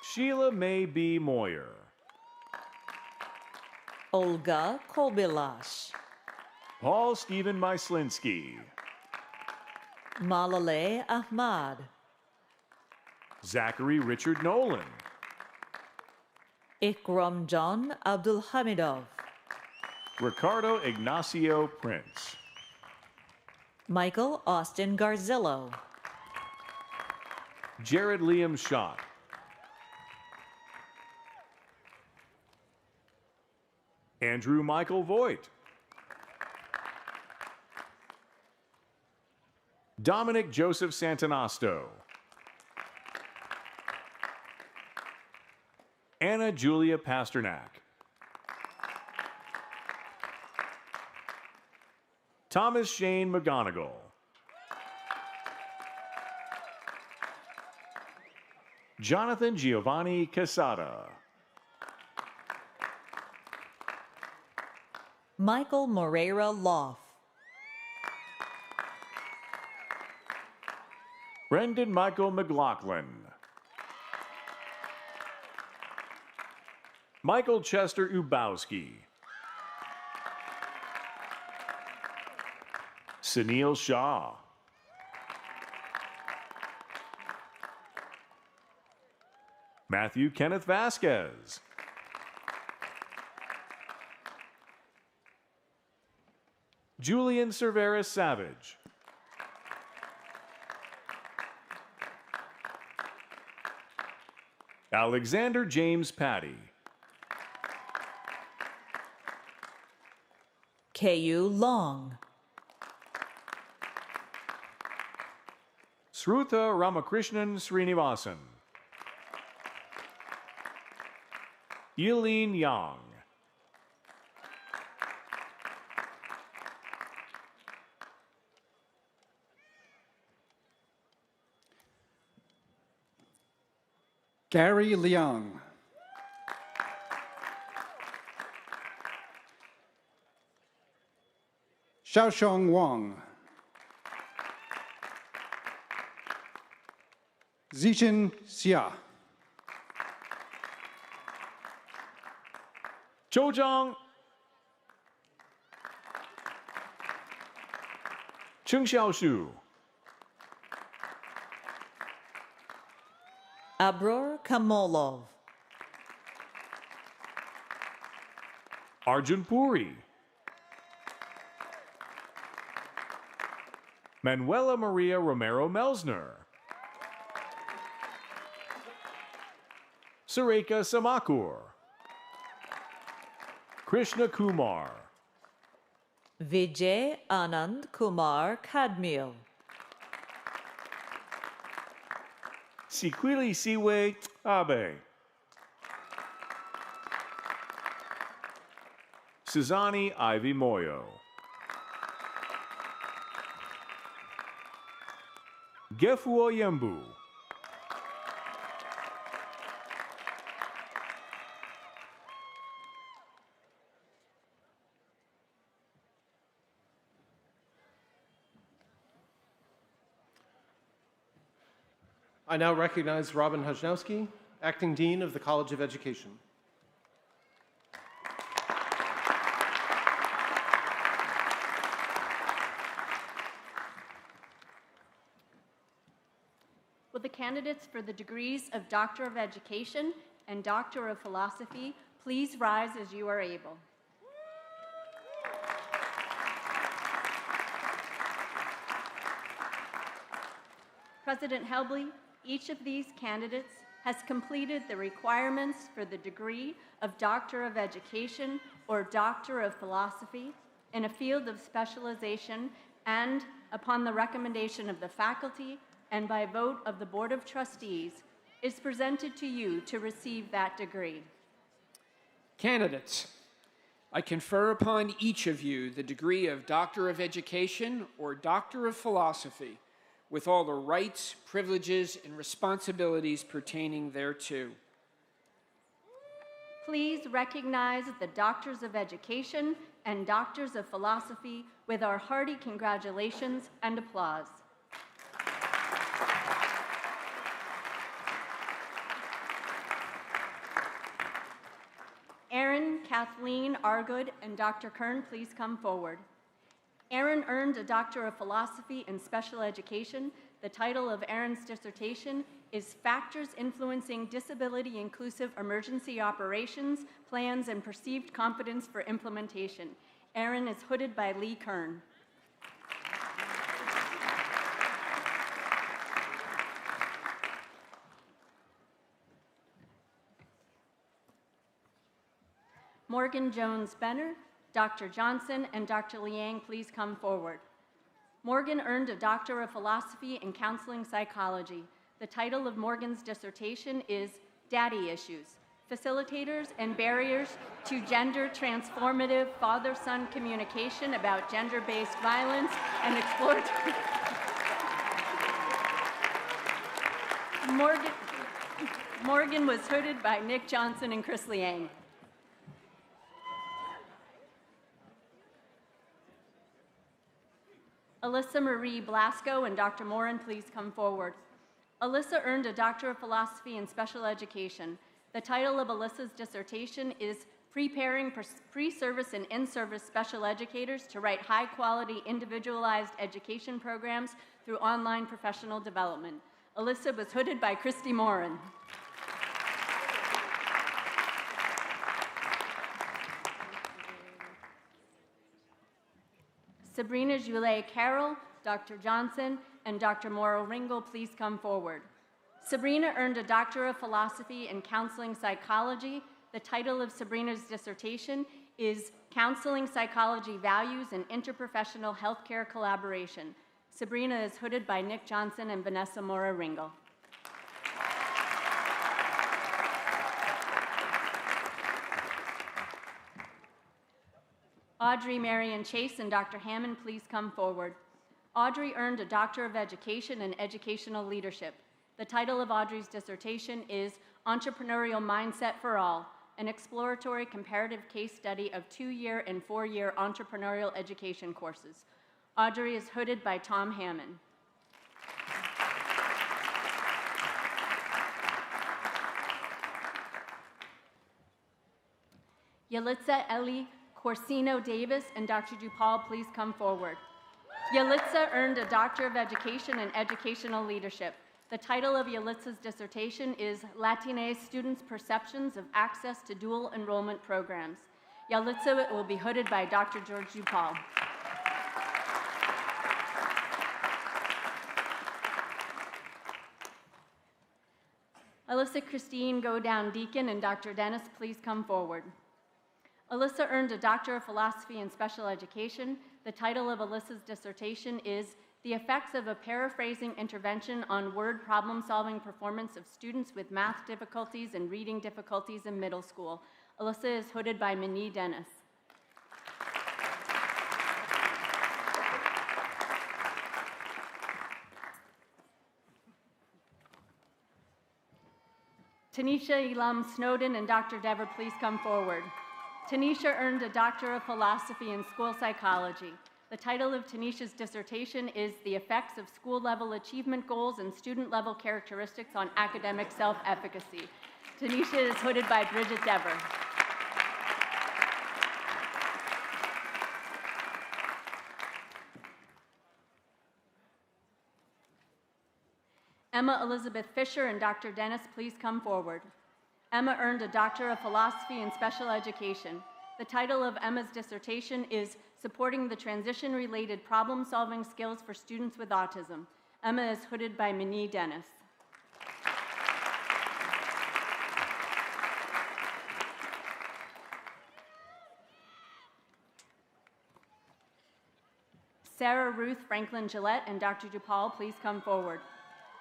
S9: Sheila May B. Moyer.
S8: Olga Kobilash.
S9: Paul Stephen Myslinski.
S8: Malale Ahmad.
S9: Zachary Richard Nolan.
S8: Ikram John Abdul Hamidov.
S9: Ricardo Ignacio Prince.
S8: Michael Austin Garzillo.
S9: Jared Liam Schott. Andrew Michael Voigt. Dominic Joseph Santanasto. Anna Julia Pasternak. Thomas Shane McGonigal. Jonathan Giovanni Casada.
S8: Michael Moreira Loff.
S9: Brendan Michael McLaughlin. Michael Chester Ubowski. Sunil Shah. Matthew Kenneth Vasquez. Julian Cerveris Savage. Alexander James Patty.
S8: K.U. Long.
S9: Srutha Ramakrishnan Srinivasan. Eileen Yang.
S10: Gary Leung. Xiaoshong Wang. Zijin Xia.
S9: Zhou Zhang. Cheng Xiaoshu.
S8: Abror Kamolov.
S9: Arjun Puri. Manuela Maria Romero Melsner. Sareka Samakur. Krishna Kumar.
S8: Vijay Anand Kumar Kadmil.
S9: Sikwili Siwe Abe. Suzani Ivy Moyo. Gefuo Yembu.
S4: I now recognize Robin Hajnowski, Acting Dean of the College of Education.
S11: Will the candidates for the degrees of Doctor of Education and Doctor of Philosophy please rise as you are able? President Helbley, each of these candidates has completed the requirements for the degree of Doctor of Education or Doctor of Philosophy in a field of specialization, and upon the recommendation of the faculty and by vote of the Board of Trustees, is presented to you to receive that degree.
S3: Candidates, I confer upon each of you the degree of Doctor of Education or Doctor of Philosophy, with all the rights, privileges, and responsibilities pertaining thereto.
S11: Please recognize the Doctors of Education and Doctors of Philosophy with our hearty congratulations and applause. Aaron, Kathleen, Argood, and Dr. Kern, please come forward. Aaron earned a Doctor of Philosophy in Special Education. The title of Aaron's dissertation is Factors Influencing Disability-Inclusive Emergency Operations, Plans, and Perceived Competence for Implementation. Aaron is hooded by Lee Kern. Morgan Jones-Benner, Dr. Johnson, and Dr. Liang, please come forward. Morgan earned a Doctor of Philosophy in Counseling Psychology. The title of Morgan's dissertation is Daddy Issues, Facilitators and Barriers to Gender Transformative Father-Son Communication about Gender-Based Violence and Exploratory. Morgan was hooded by Nick Johnson and Chris Liang. Alyssa Marie Blasco and Dr. Morin, please come forward. Alyssa earned a Doctor of Philosophy in Special Education. The title of Alyssa's dissertation is Preparing Pre-Service and In-Service Special Educators to Write High-Quality Individualized Education Programs Through Online Professional Development. Alyssa was hooded by Christy Morin. Sabrina Joulet Carroll, Dr. Johnson, and Dr. Morrow Ringel, please come forward. Sabrina earned a Doctor of Philosophy in Counseling Psychology. The title of Sabrina's dissertation is Counseling Psychology Values and Interprofessional Healthcare Collaboration. Sabrina is hooded by Nick Johnson and Vanessa Morrow Ringel. Audrey Marion Chase and Dr. Hammond, please come forward. Audrey earned a Doctor of Education in Educational Leadership. The title of Audrey's dissertation is Entrepreneurial Mindset for All, an exploratory comparative case study of 2-year and 4-year entrepreneurial education courses. Audrey is hooded by Tom Hammond. Yalitza Eli Corsino Davis and Dr. DuPaul, please come forward. Yalitza earned a Doctor of Education in Educational Leadership. The title of Yalitza's dissertation is Latinx Students' Perceptions of Access to Dual Enrollment Programs. Yalitza will be hooded by Dr. George DuPaul. Alyssa Christine Godown Deacon and Dr. Dennis, please come forward. Alyssa earned a Doctor of Philosophy in Special Education. The title of Alyssa's dissertation is The Effects of a Paraphrasing Intervention on Word Problem-Solving Performance of Students with Math Difficulties and Reading Difficulties in Middle School. Alyssa is hooded by Minnie Dennis. Tanisha Elam Snowden and Dr. Dever, please come forward. Tanisha earned a Doctor of Philosophy in School Psychology. The title of Tanisha's dissertation is The Effects of School-Level Achievement Goals and Student-Level Characteristics on Academic Self-Efficacy. Tanisha is hooded by Bridget Dever. Emma Elizabeth Fisher and Dr. Dennis, please come forward. Emma earned a Doctor of Philosophy in Special Education. The title of Emma's dissertation is Supporting the Transition-Related Problem-Solving Skills for Students with Autism. Emma is hooded by Minnie Dennis. Sarah Ruth Franklin Gillette and Dr. DuPaul, please come forward.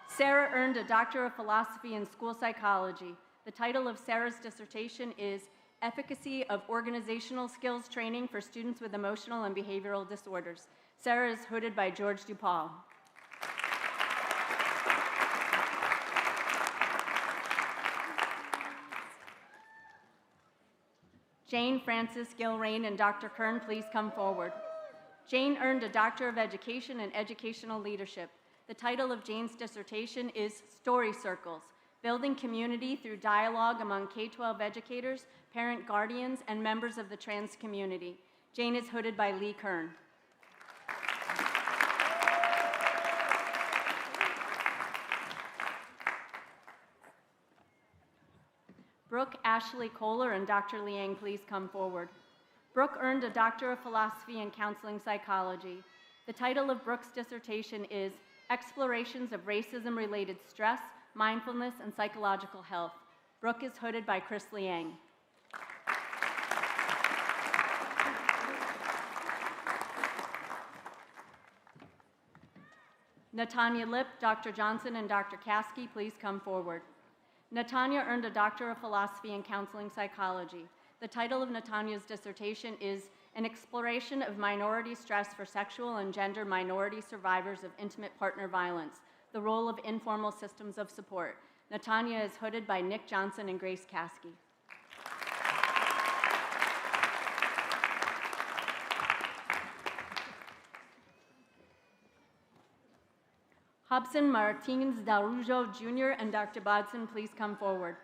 S11: Sarah earned a Doctor of Philosophy in School Psychology. The title of Sarah's dissertation is Efficacy of Organizational Skills Training for Students with Emotional and Behavioral Disorders. Sarah is hooded by George DuPaul. Jane Frances Gilrain and Dr. Kern, please come forward. Jane earned a Doctor of Education in Educational Leadership. The title of Jane's dissertation is Story Circles, Building Community Through Dialogue Among K-12 Educators, Parent Guardians, and Members of the Trans Community. Jane is hooded by Lee Kern. Brooke Ashley Kohler and Dr. Liang, please come forward. Brooke earned a Doctor of Philosophy in Counseling Psychology. The title of Brooke's dissertation is Explorations of Racism-Related Stress, Mindfulness, and Psychological Health. Brooke is hooded by Chris Liang. Natanya Lip, Dr. Johnson, and Dr. Caskey, please come forward. Natanya earned a Doctor of Philosophy in Counseling Psychology. The title of Natanya's dissertation is An Exploration of Minority Stress for Sexual and Gender Minority Survivors of Intimate Partner Violence, the Role of Informal Systems of Support. Natanya is hooded by Nick Johnson and Grace Caskey. Hobson Martins Darujo Jr. and Dr. Bodson, please come forward.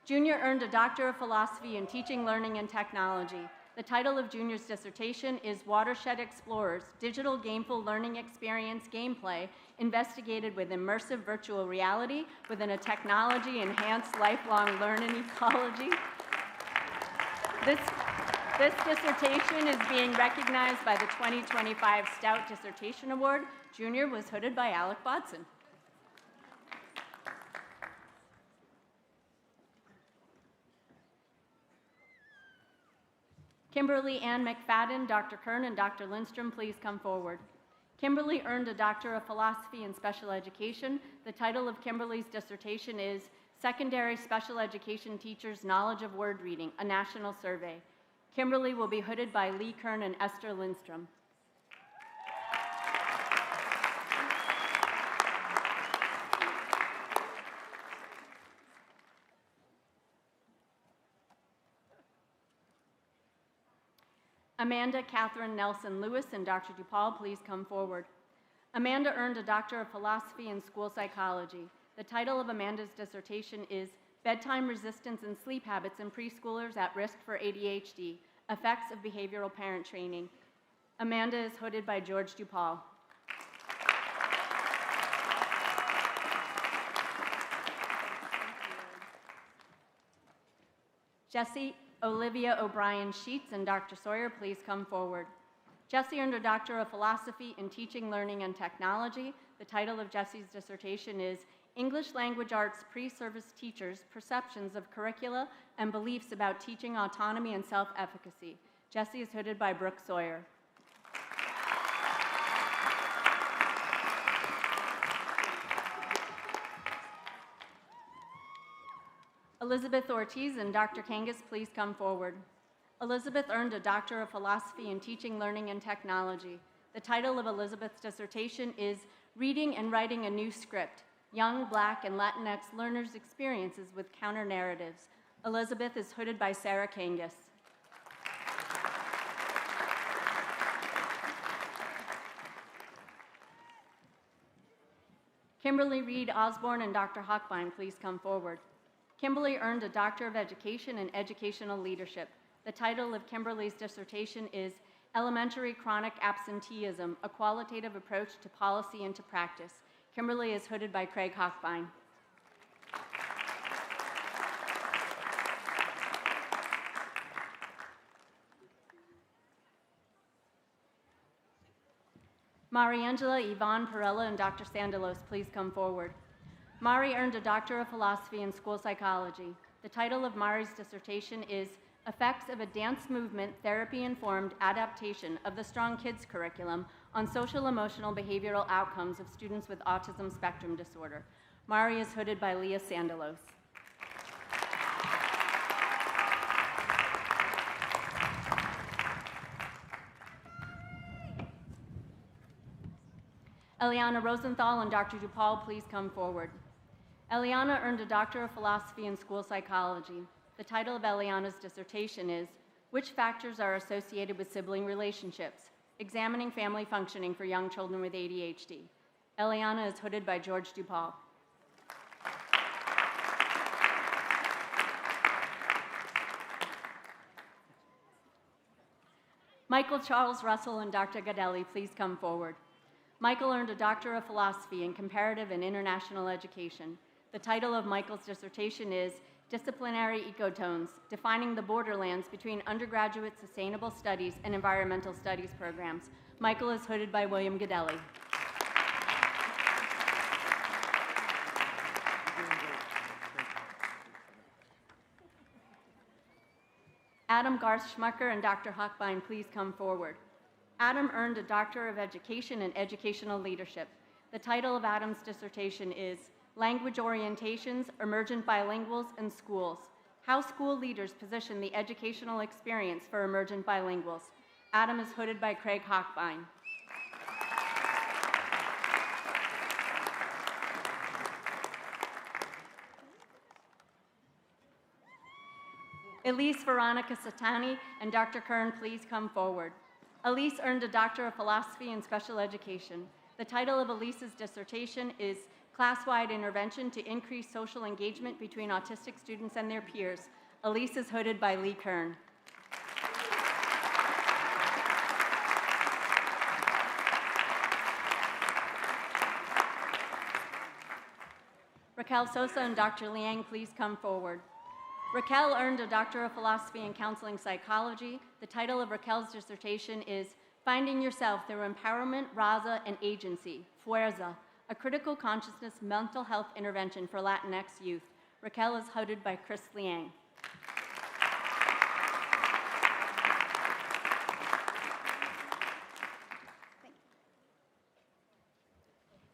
S11: Junior earned a Doctor of Philosophy in Teaching, Learning, and Technology. The title of Junior's dissertation is Watershed Explorers, Digital Gameful Learning Experience Gameplay Investigated with Immersive Virtual Reality within a Technology-Enhanced Lifelong Learning Ecology. This dissertation is being recognized by the 2025 Stout Dissertation Award. Junior was hooded by Alec Bodson. Kimberly Ann McFadden, Dr. Kern, and Dr. Lindstrom, please come forward. Kimberly earned a Doctor of Philosophy in Special Education. The title of Kimberly's dissertation is Secondary Special Education Teachers' Knowledge of Word Reading, a National Survey. Kimberly will be hooded by Lee Kern and Esther Lindstrom. Amanda Catherine Nelson Lewis and Dr. DuPaul, please come forward. Amanda earned a Doctor of Philosophy in School Psychology. The title of Amanda's dissertation is Bedtime Resistance and Sleep Habits in Preschoolers at Risk for ADHD, Effects of Behavioral Parent Training. Amanda is hooded by George DuPaul. Jessie Olivia O'Brien Sheets and Dr. Sawyer, please come forward. Jessie earned a Doctor of Philosophy in Teaching, Learning, and Technology. The title of Jessie's dissertation is English Language Arts Pre-Service Teachers' Perceptions of Curricula and Beliefs about Teaching Autonomy and Self-Efficacy. Jessie is hooded by Brooke Sawyer. Elizabeth Ortiz and Dr. Kangas, please come forward. Elizabeth earned a Doctor of Philosophy in Teaching, Learning, and Technology. The title of Elizabeth's dissertation is Reading and Writing a New Script, Young, Black, and Latinx Learners' Experiences with Counter-Narratives. Elizabeth is hooded by Sarah Kangas. Kimberly Reed Osborne and Dr. Hochbein, please come forward. Kimberly earned a Doctor of Education in Educational Leadership. The title of Kimberly's dissertation is Elementary Chronic Absenteeism, a Qualitative Approach to Policy and to Practice. Kimberly is hooded by Craig Hochbein. Mariangela Yvonne Perella and Dr. Sandalos, please come forward. Mari earned a Doctor of Philosophy in School Psychology. The title of Mari's dissertation is Effects of a Dance Movement Therapy-Informed Adaptation of the Strong Kids Curriculum on Social Emotional Behavioral Outcomes of Students with Autism Spectrum Disorder. Mari is hooded by Leah Sandalos. Eliana Rosenthal and Dr. DuPaul, please come forward. Eliana earned a Doctor of Philosophy in School Psychology. The title of Eliana's dissertation is Which Factors Are Associated with Sibling Relationships? Examining Family Functioning for Young Children with ADHD. Eliana is hooded by George DuPaul. Michael Charles Russell and Dr. Gadelli, please come forward. Michael earned a Doctor of Philosophy in Comparative and International Education. The title of Michael's dissertation is Disciplinary Ecotones, Defining the Borderlands Between Undergraduate Sustainable Studies and Environmental Studies Programs. Michael is hooded by William Gadelli. Adam Garth Schmucker and Dr. Hochbein, please come forward. Adam earned a Doctor of Education in Educational Leadership. The title of Adam's dissertation is Language Orientations, Emergent Bilinguals in Schools, How School Leaders Position the Educational Experience for Emergent Bilinguals. Adam is hooded by Craig Hochbein. Elise Veronica Satani and Dr. Kern, please come forward. Elise earned a Doctor of Philosophy in Special Education. The title of Elise's dissertation is Class-Wide Intervention to Increase Social Engagement Between Autistic Students and Their Peers. Elise is hooded by Lee Kern. Raquel Sosa and Dr. Liang, please come forward. Raquel earned a Doctor of Philosophy in Counseling Psychology. The title of Raquel's dissertation is Finding Yourself Through Empowerment, Raza, and Agency, Fuerza, a Critical Consciousness Mental Health Intervention for Latinx Youth. Raquel is hooded by Chris Liang.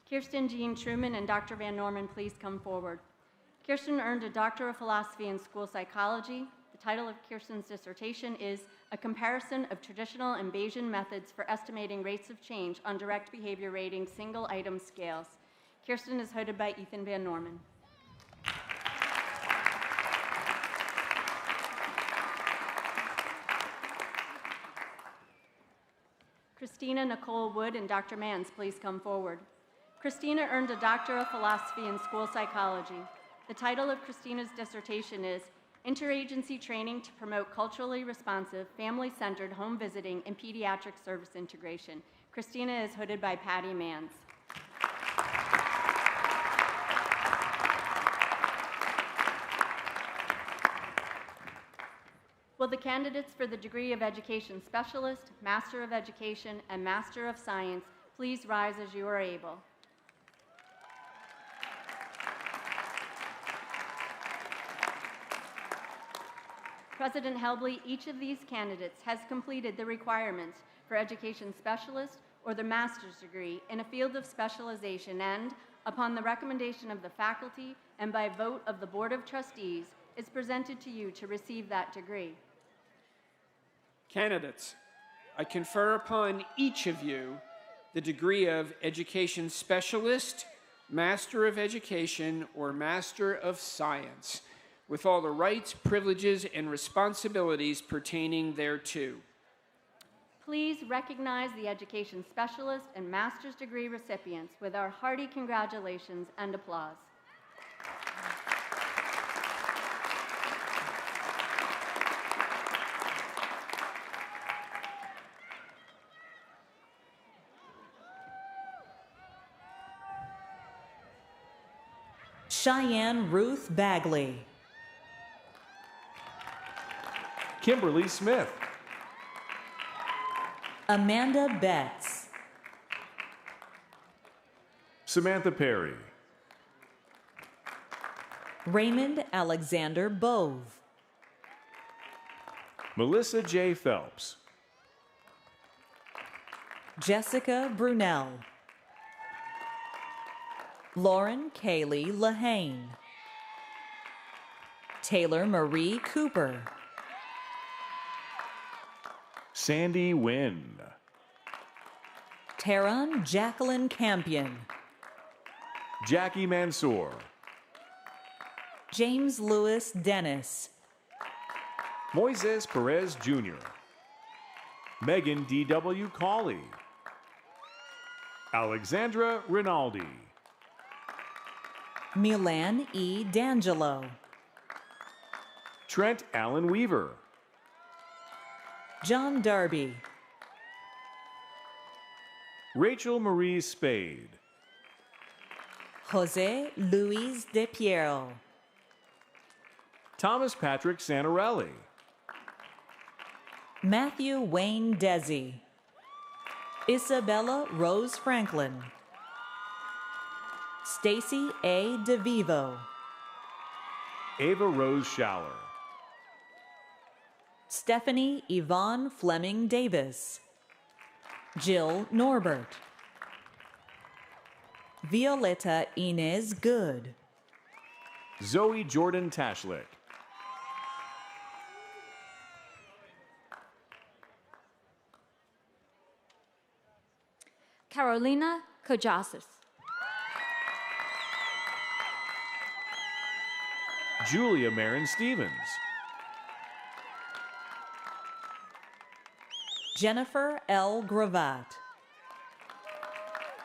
S11: Kirsten Jean Truman and Dr. Van Norman, please come forward. Kirsten earned a Doctor of Philosophy in School Psychology. The title of Kirsten's dissertation is A Comparison of Traditional and Bayesian Methods for Estimating Rates of Change on Direct Behavior Rating Single-Item Scales. Kirsten is hooded by Ethan Van Norman. Christina Nicole Wood and Dr. Manns, please come forward. Christina earned a Doctor of Philosophy in School Psychology. The title of Christina's dissertation is Interagency Training to Promote Culturally Responsive, Family-Centered Home Visiting and Pediatric Service Integration. Christina is hooded by Patty Manns. Will the candidates for the degree of Education Specialist, Master of Education, and Master of Science please rise as you are able. President Helbley, each of these candidates has completed the requirements for Education Specialist or the master's degree in a field of specialization and, upon the recommendation of the faculty and by vote of the Board of Trustees, is presented to you to receive that degree.
S3: Candidates, I confer upon each of you the degree of Education Specialist, Master of Education, or Master of Science, with all the rights, privileges, and responsibilities pertaining thereto.
S11: Please recognize the Education Specialist and Master's degree recipients with our hearty congratulations and applause.
S8: Cheyenne Ruth Bagley.
S9: Kimberly Smith.
S8: Amanda Betts.
S9: Samantha Perry.
S8: Raymond Alexander Bove.
S9: Melissa J. Phelps.
S8: Jessica Brunel. Lauren Kaylee Lahane. Taylor Marie Cooper.
S9: Sandy Wynn.
S8: Taron Jacqueline Campion.
S9: Jackie Mansour.
S8: James Lewis Dennis.
S9: Moises Perez Jr. Megan D.W. Cawley. Alexandra Rinaldi.
S8: Milan E. D'Angelo.
S9: Trent Allen Weaver.
S8: John Darby.
S9: Rachel Marie Spade.
S8: Jose Luis De Piero.
S9: Thomas Patrick Santarelli.
S8: Matthew Wayne Desi. Isabella Rose Franklin. Stacy A. DeVivo.
S9: Ava Rose Schaller.
S8: Stephanie Yvonne Fleming Davis. Jill Norbert. Violeta Inez Good.
S9: Zoe Jordan Tashlick.
S12: Carolina Kojasis.
S9: Julia Marin Stevens.
S8: Jennifer L. Gravatt.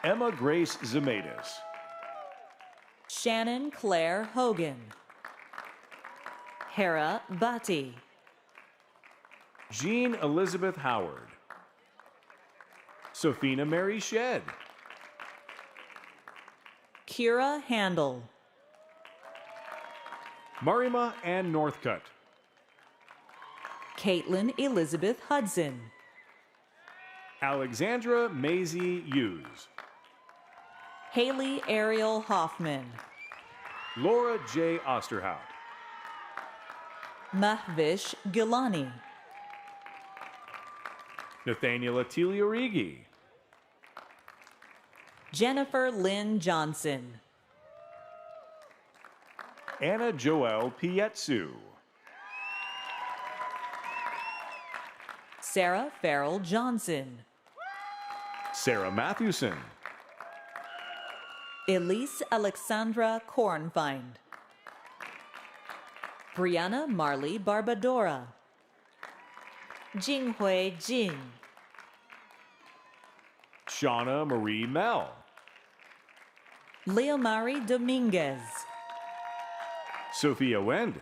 S9: Emma Grace Zemaitis.
S8: Shannon Claire Hogan. Hera Bhatti.
S9: Jean Elizabeth Howard. Sophina Mary Shedd.
S8: Kira Handel.
S9: Marima Ann Northcutt.
S8: Caitlin Elizabeth Hudson.
S9: Alexandra Maisie Hughes.
S8: Haley Ariel Hoffman.
S9: Laura J. Osterhout.
S8: Mahvish Gilani.
S9: Nathaniel Attilio Rigi.
S8: Jennifer Lynn Johnson.
S9: Anna Joelle Pietsu.
S8: Sarah Farrell Johnson.
S9: Sarah Mathewson.
S8: Elise Alexandra Kornfind. Brianna Marley Barbadora. Jinghui Jin.
S9: Shauna Marie Mell.
S8: Leomari Dominguez.
S9: Sophia Wend.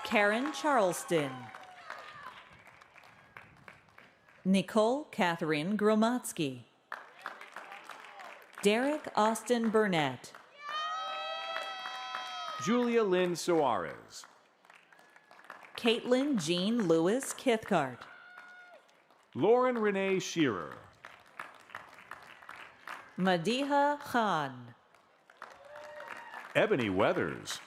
S8: Karen Charleston. Nicole Catherine Gromatsky. Derek Austin Burnett.
S9: Julia Lynn Soares.
S8: Caitlin Jean Lewis Kithcart.
S9: Lauren Renee Shearer.
S8: Madiha Khan.
S9: Ebony Weathers.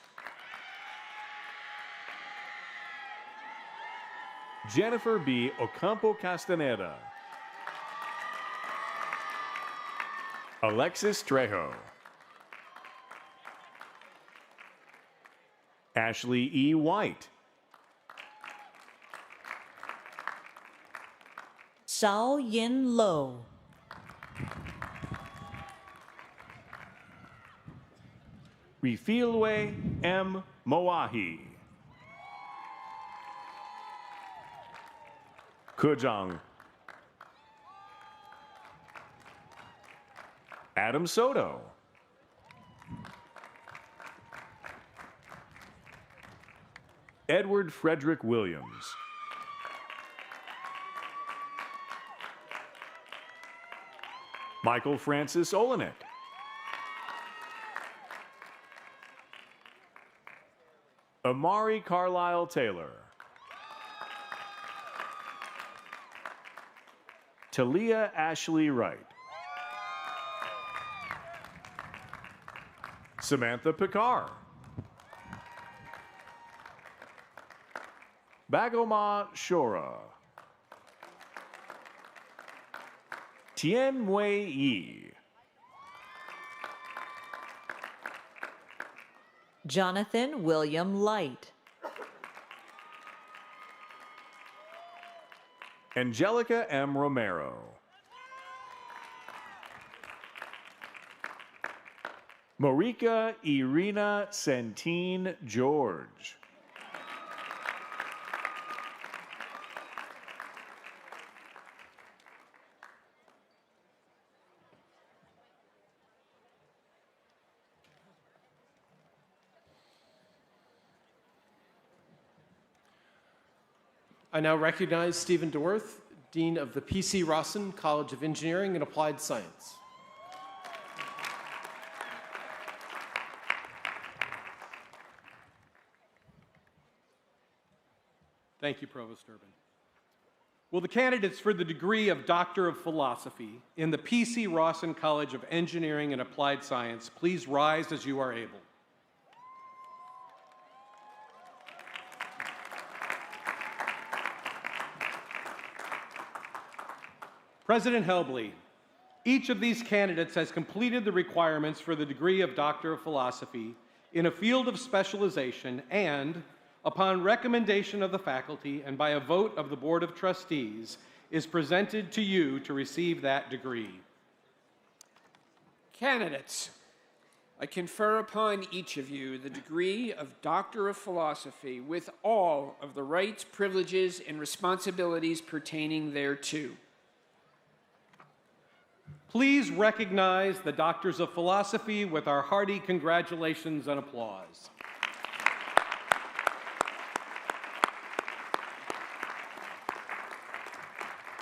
S9: Jennifer B. Ocampo Castaneda. Alexis Trejo. Ashley E. White.
S8: Shao Yin Lo.
S9: Refilwe M. Moahi. Kujang. Adam Soto. Edward Frederick Williams. Michael Francis Olenek. Amari Carlisle Taylor. Talia Ashley Wright. Samantha Picard. Bagoma Shora. Tien Wei Yi.
S8: Jonathan William Light.
S9: Angelica M. Romero. Marika Irina Centine George.
S4: I now recognize Stephen DeWorth, Dean of the P.C. Rawson College of Engineering and Applied Science.
S13: Thank you, Provost Urban. Will the candidates for the degree of Doctor of Philosophy in the P.C. Rawson College of Engineering and Applied Science please rise as you are able? President Helbley, each of these candidates has completed the requirements for the degree of Doctor of Philosophy in a field of specialization and, upon recommendation of the faculty and by a vote of the Board of Trustees, is presented to you to receive that degree.
S3: Candidates, I confer upon each of you the degree of Doctor of Philosophy with all of the rights, privileges, and responsibilities pertaining thereto.
S13: Please recognize the Doctors of Philosophy with our hearty congratulations and applause.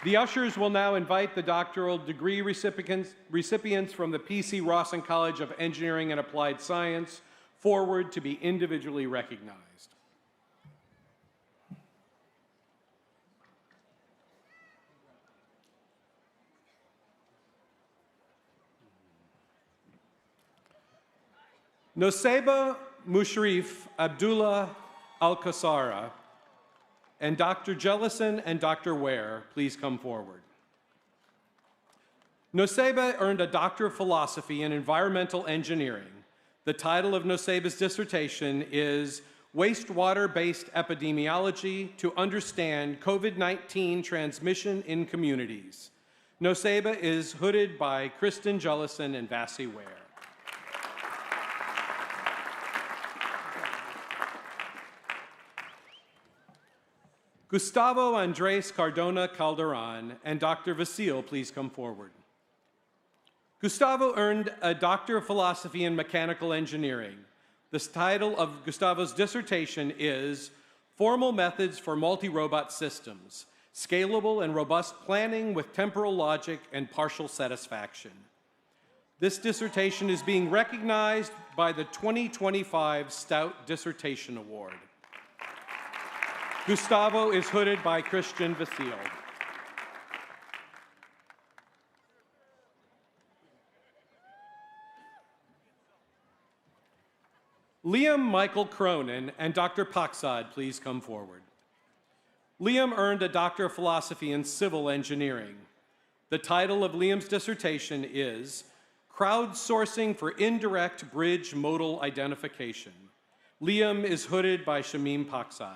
S13: The ushers will now invite the doctoral degree recipients from the P.C. Rawson College of Engineering and Applied Science forward to be individually recognized. Noseba Mushrif Abdullah Al-Qasara and Dr. Jellison and Dr. Ware, please come forward. Noseba earned a Doctor of Philosophy in Environmental Engineering. The title of Noseba's dissertation is Wastewater-Based Epidemiology to Understand COVID-19 Transmission in Communities. Noseba is hooded by Kristen Jellison and Vassie Ware. Gustavo Andres Cardona Calderon and Dr. Vasile, please come forward. Gustavo earned a Doctor of Philosophy in Mechanical Engineering. The title of Gustavo's dissertation is Formal Methods for Multi-Robot Systems, Scalable and Robust Planning with Temporal Logic and Partial Satisfaction. This dissertation is being recognized by the 2025 Stout Dissertation Award. Gustavo is hooded by Christian Vasile. Liam Michael Cronin and Dr. Paksad, please come forward. Liam earned a Doctor of Philosophy in Civil Engineering. The title of Liam's dissertation is Crowdsourcing for Indirect Bridge Modal Identification. Liam is hooded by Shamim Paksad.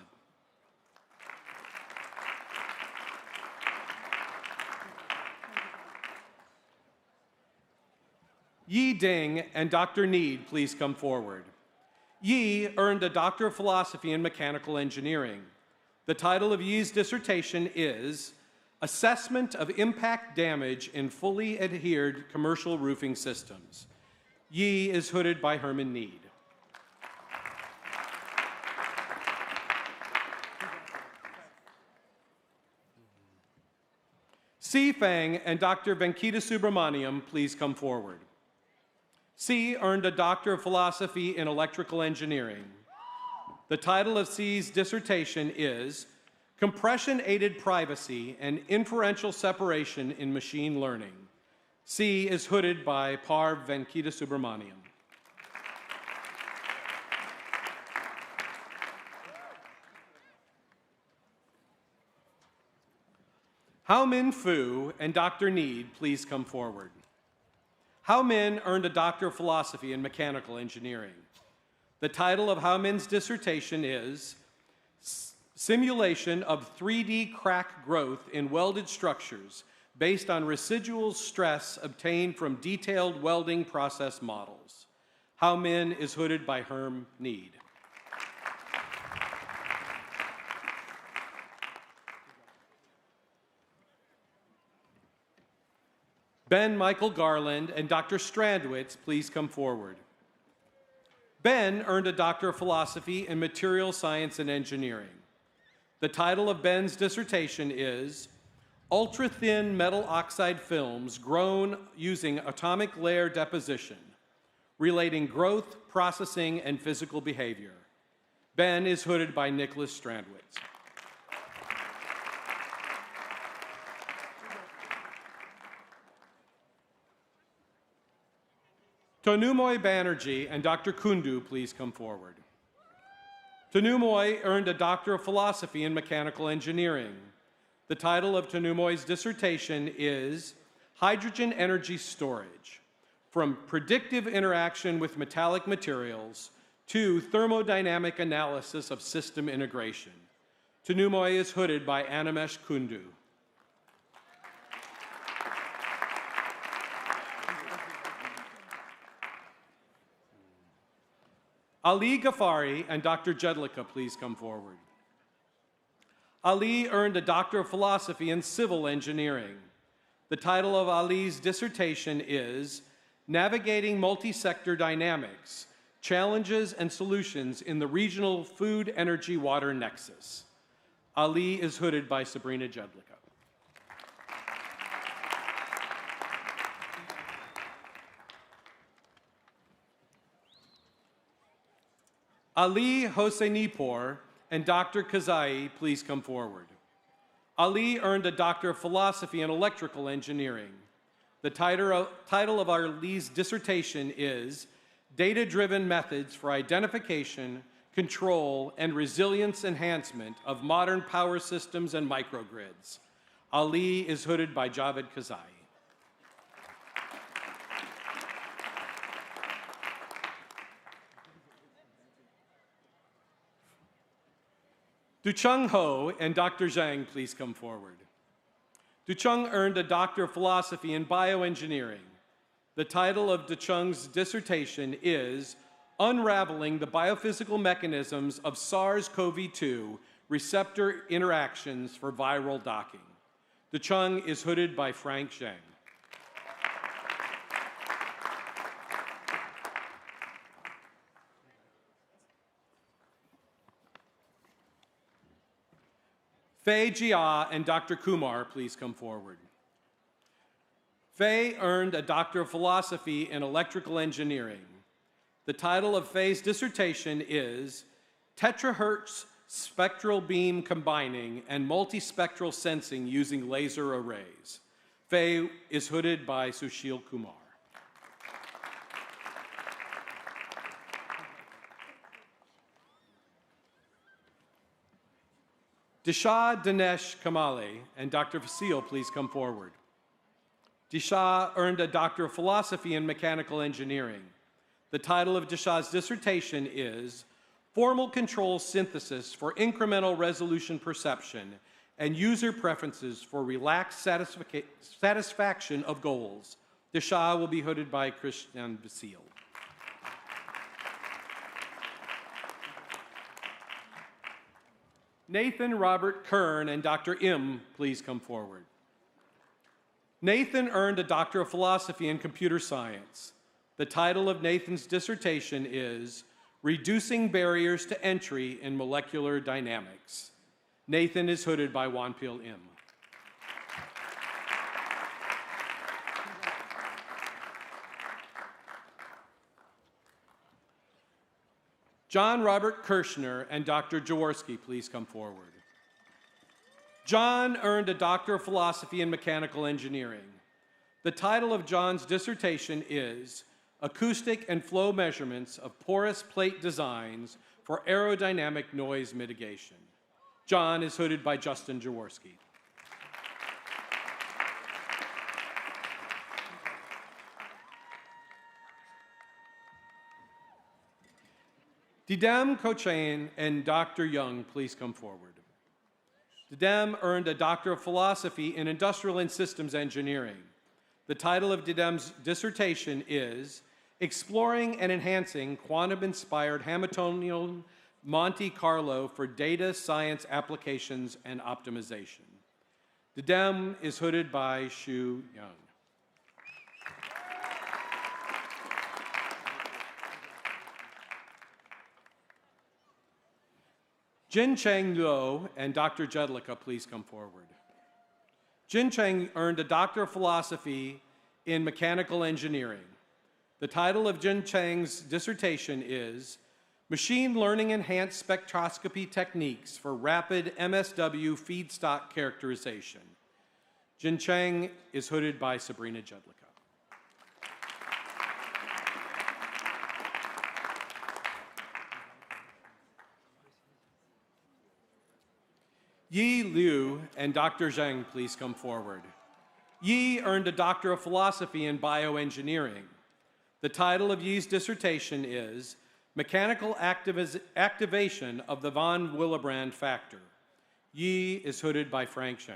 S13: Yi Ding and Dr. Need, please come forward. Yi earned a Doctor of Philosophy in Mechanical Engineering. The title of Yi's dissertation is Assessment of Impact Damage in Fully Adhered Commercial Roofing Systems. Yi is hooded by Herman Need. Si Feng and Dr. Venkita Subramaniam, please come forward. Si earned a Doctor of Philosophy in Electrical Engineering. The title of Si's dissertation is Compression-Aided Privacy and Inferential Separation in Machine Learning. Si is hooded by Parv Venkita Subramaniam. Hao Min Fu and Dr. Need, please come forward. Hao Min earned a Doctor of Philosophy in Mechanical Engineering. The title of Hao Min's dissertation is Simulation of 3D Crack Growth in Welded Structures based on Residual Stress Obtained from Detailed Welding Process Models. How Min is hooded by Herm Need. Ben Michael Garland and Dr. Strandwitz, please come forward. Ben earned a Doctor of Philosophy in Material Science and Engineering. The title of Ben's dissertation is Ultra-Thin Metal Oxide Films Grown Using Atomic Layer Deposition, Relating Growth, Processing, and Physical Behavior. Ben is hooded by Nicholas Strandwitz. Tonumoy Banerjee and Dr. Kundu, please come forward. Tonumoy earned a Doctor of Philosophy in Mechanical Engineering. The title of Tonumoy's dissertation is Hydrogen Energy Storage, From Predictive Interaction with Metallic Materials to Thermodynamic Analysis of System Integration. Tonumoy is hooded by Animesh Kundu. Ali Ghaffari and Dr. Jedlicka, please come forward. Ali earned a Doctor of Philosophy in Civil Engineering. The title of Ali's dissertation is Navigating Multi-Sector Dynamics, Challenges and Solutions in the Regional Food Energy Water Nexus. Ali is hooded by Sabrina Jedlicka. Ali Hosseinipour and Dr. Kazai, please come forward. Ali earned a Doctor of Philosophy in Electrical Engineering. The title of Ali's dissertation is Data-Driven Methods for Identification, Control, and Resilience Enhancement of Modern Power Systems and Microgrids. Ali is hooded by Javed Kazai. Ducheng Ho and Dr. Zhang, please come forward. Ducheng earned a Doctor of Philosophy in Bioengineering. The title of Ducheng's dissertation is Unraveling the Biophysical Mechanisms of SARS-CoV-2 Receptor Interactions for Viral Docking. Ducheng is hooded by Frank Zhang. Fei Jia and Dr. Kumar, please come forward. Fei earned a Doctor of Philosophy in Electrical Engineering. The title of Fei's dissertation is Tetrahertz Spectral Beam Combining and Multispectral Sensing Using Laser Arrays. Fei is hooded by Sushil Kumar. Disha Dinesh Kamale and Dr. Vasil, please come forward. Disha earned a Doctor of Philosophy in Mechanical Engineering. The title of Disha's dissertation is Formal Control Synthesis for Incremental Resolution Perception and User Preferences for Relaxed Satisfaction of Goals. Disha will be hooded by Krishnan Vasil. Nathan Robert Kern and Dr. Im, please come forward. Nathan earned a Doctor of Philosophy in Computer Science. The title of Nathan's dissertation is Reducing Barriers to Entry in Molecular Dynamics. Nathan is hooded by Wanpil Im. John Robert Kirshner and Dr. Jaworski, please come forward. John earned a Doctor of Philosophy in Mechanical Engineering. The title of John's dissertation is Acoustic and Flow Measurements of Porous Plate Designs for Aerodynamic Noise Mitigation. John is hooded by Justin Jaworski. Didem Kochain and Dr. Young, please come forward. Didem earned a Doctor of Philosophy in Industrial and Systems Engineering. The title of Didem's dissertation is exploring and enhancing quantum-inspired Hamiltonian Monte Carlo for data science applications and optimization. The DEM is hooded by Shu Young. Jin Cheng Luo and Dr. Jedlicka, please come forward. Jin Cheng earned a Doctor of Philosophy in Mechanical Engineering. The title of Jin Cheng's dissertation is Machine Learning Enhanced Spectroscopy Techniques for Rapid MSW Feedstock Characterization. Jin Cheng is hooded by Sabrina Jedlicka. Yi Liu and Dr. Zheng, please come forward. Yi earned a Doctor of Philosophy in Bioengineering. The title of Yi's dissertation is Mechanical Activation of the von Willebrand Factor. Yi is hooded by Frank Zheng.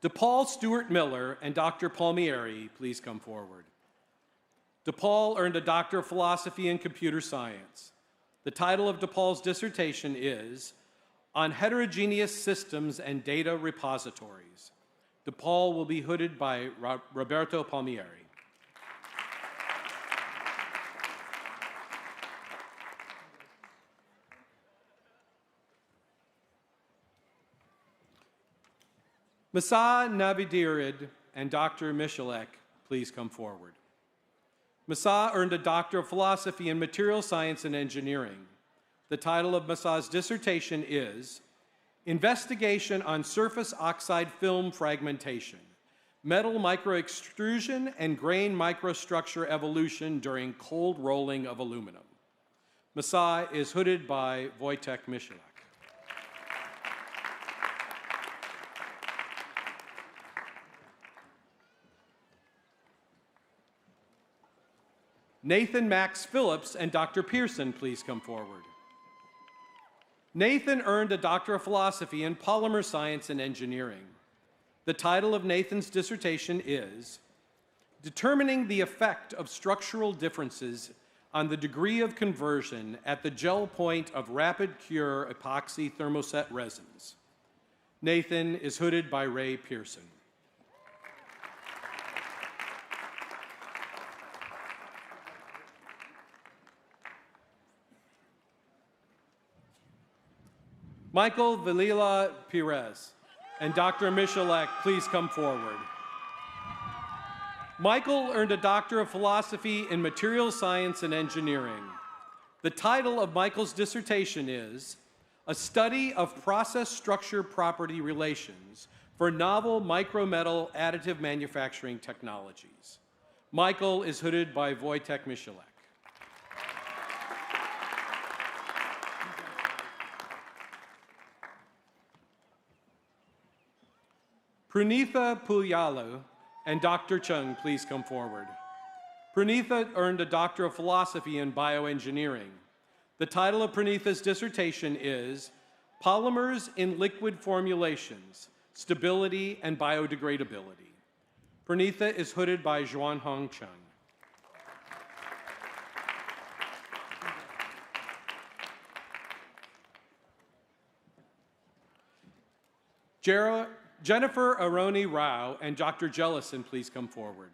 S13: DePaul Stewart Miller and Dr. Palmieri, please come forward. DePaul earned a Doctor of Philosophy in Computer Science. The title of DePaul's dissertation is On Heterogeneous Systems and Data Repositories. DePaul will be hooded by Roberto Palmieri. Masa Navidirid and Dr. Michalek, please come forward. Masa earned a Doctor of Philosophy in Material Science and Engineering. The title of Masa's dissertation is Investigation on Surface Oxide Film Fragmentation, Metal Microextrusion and Grain Microstructure Evolution During Cold Rolling of Aluminum. Masa is hooded by Wojtek Michalek. Nathan Max Phillips and Dr. Pearson, please come forward. Nathan earned a Doctor of Philosophy in Polymer Science and Engineering. The title of Nathan's dissertation is Determining the Effect of Structural Differences on the Degree of Conversion at the Gel Point of Rapid Cure Epoxy Thermoset Resins. Nathan is hooded by Ray Pearson. Michael Velila Perez and Dr. Michalek, please come forward. Michael earned a Doctor of Philosophy in Material Science and Engineering. The title of Michael's dissertation is A Study of Process Structure Property Relations for Novel Micrometal Additive Manufacturing Technologies. Michael is hooded by Wojtek Michalek. Pranitha Puyalu and Dr. Chung, please come forward. Pranitha earned a Doctor of Philosophy in Bioengineering. The title of Pranitha's dissertation is Polymers in Liquid Formulations, Stability and Biodegradability. Pranitha is hooded by Zhuanhong Chung. Jennifer Aroni Rao and Dr. Jellison, please come forward.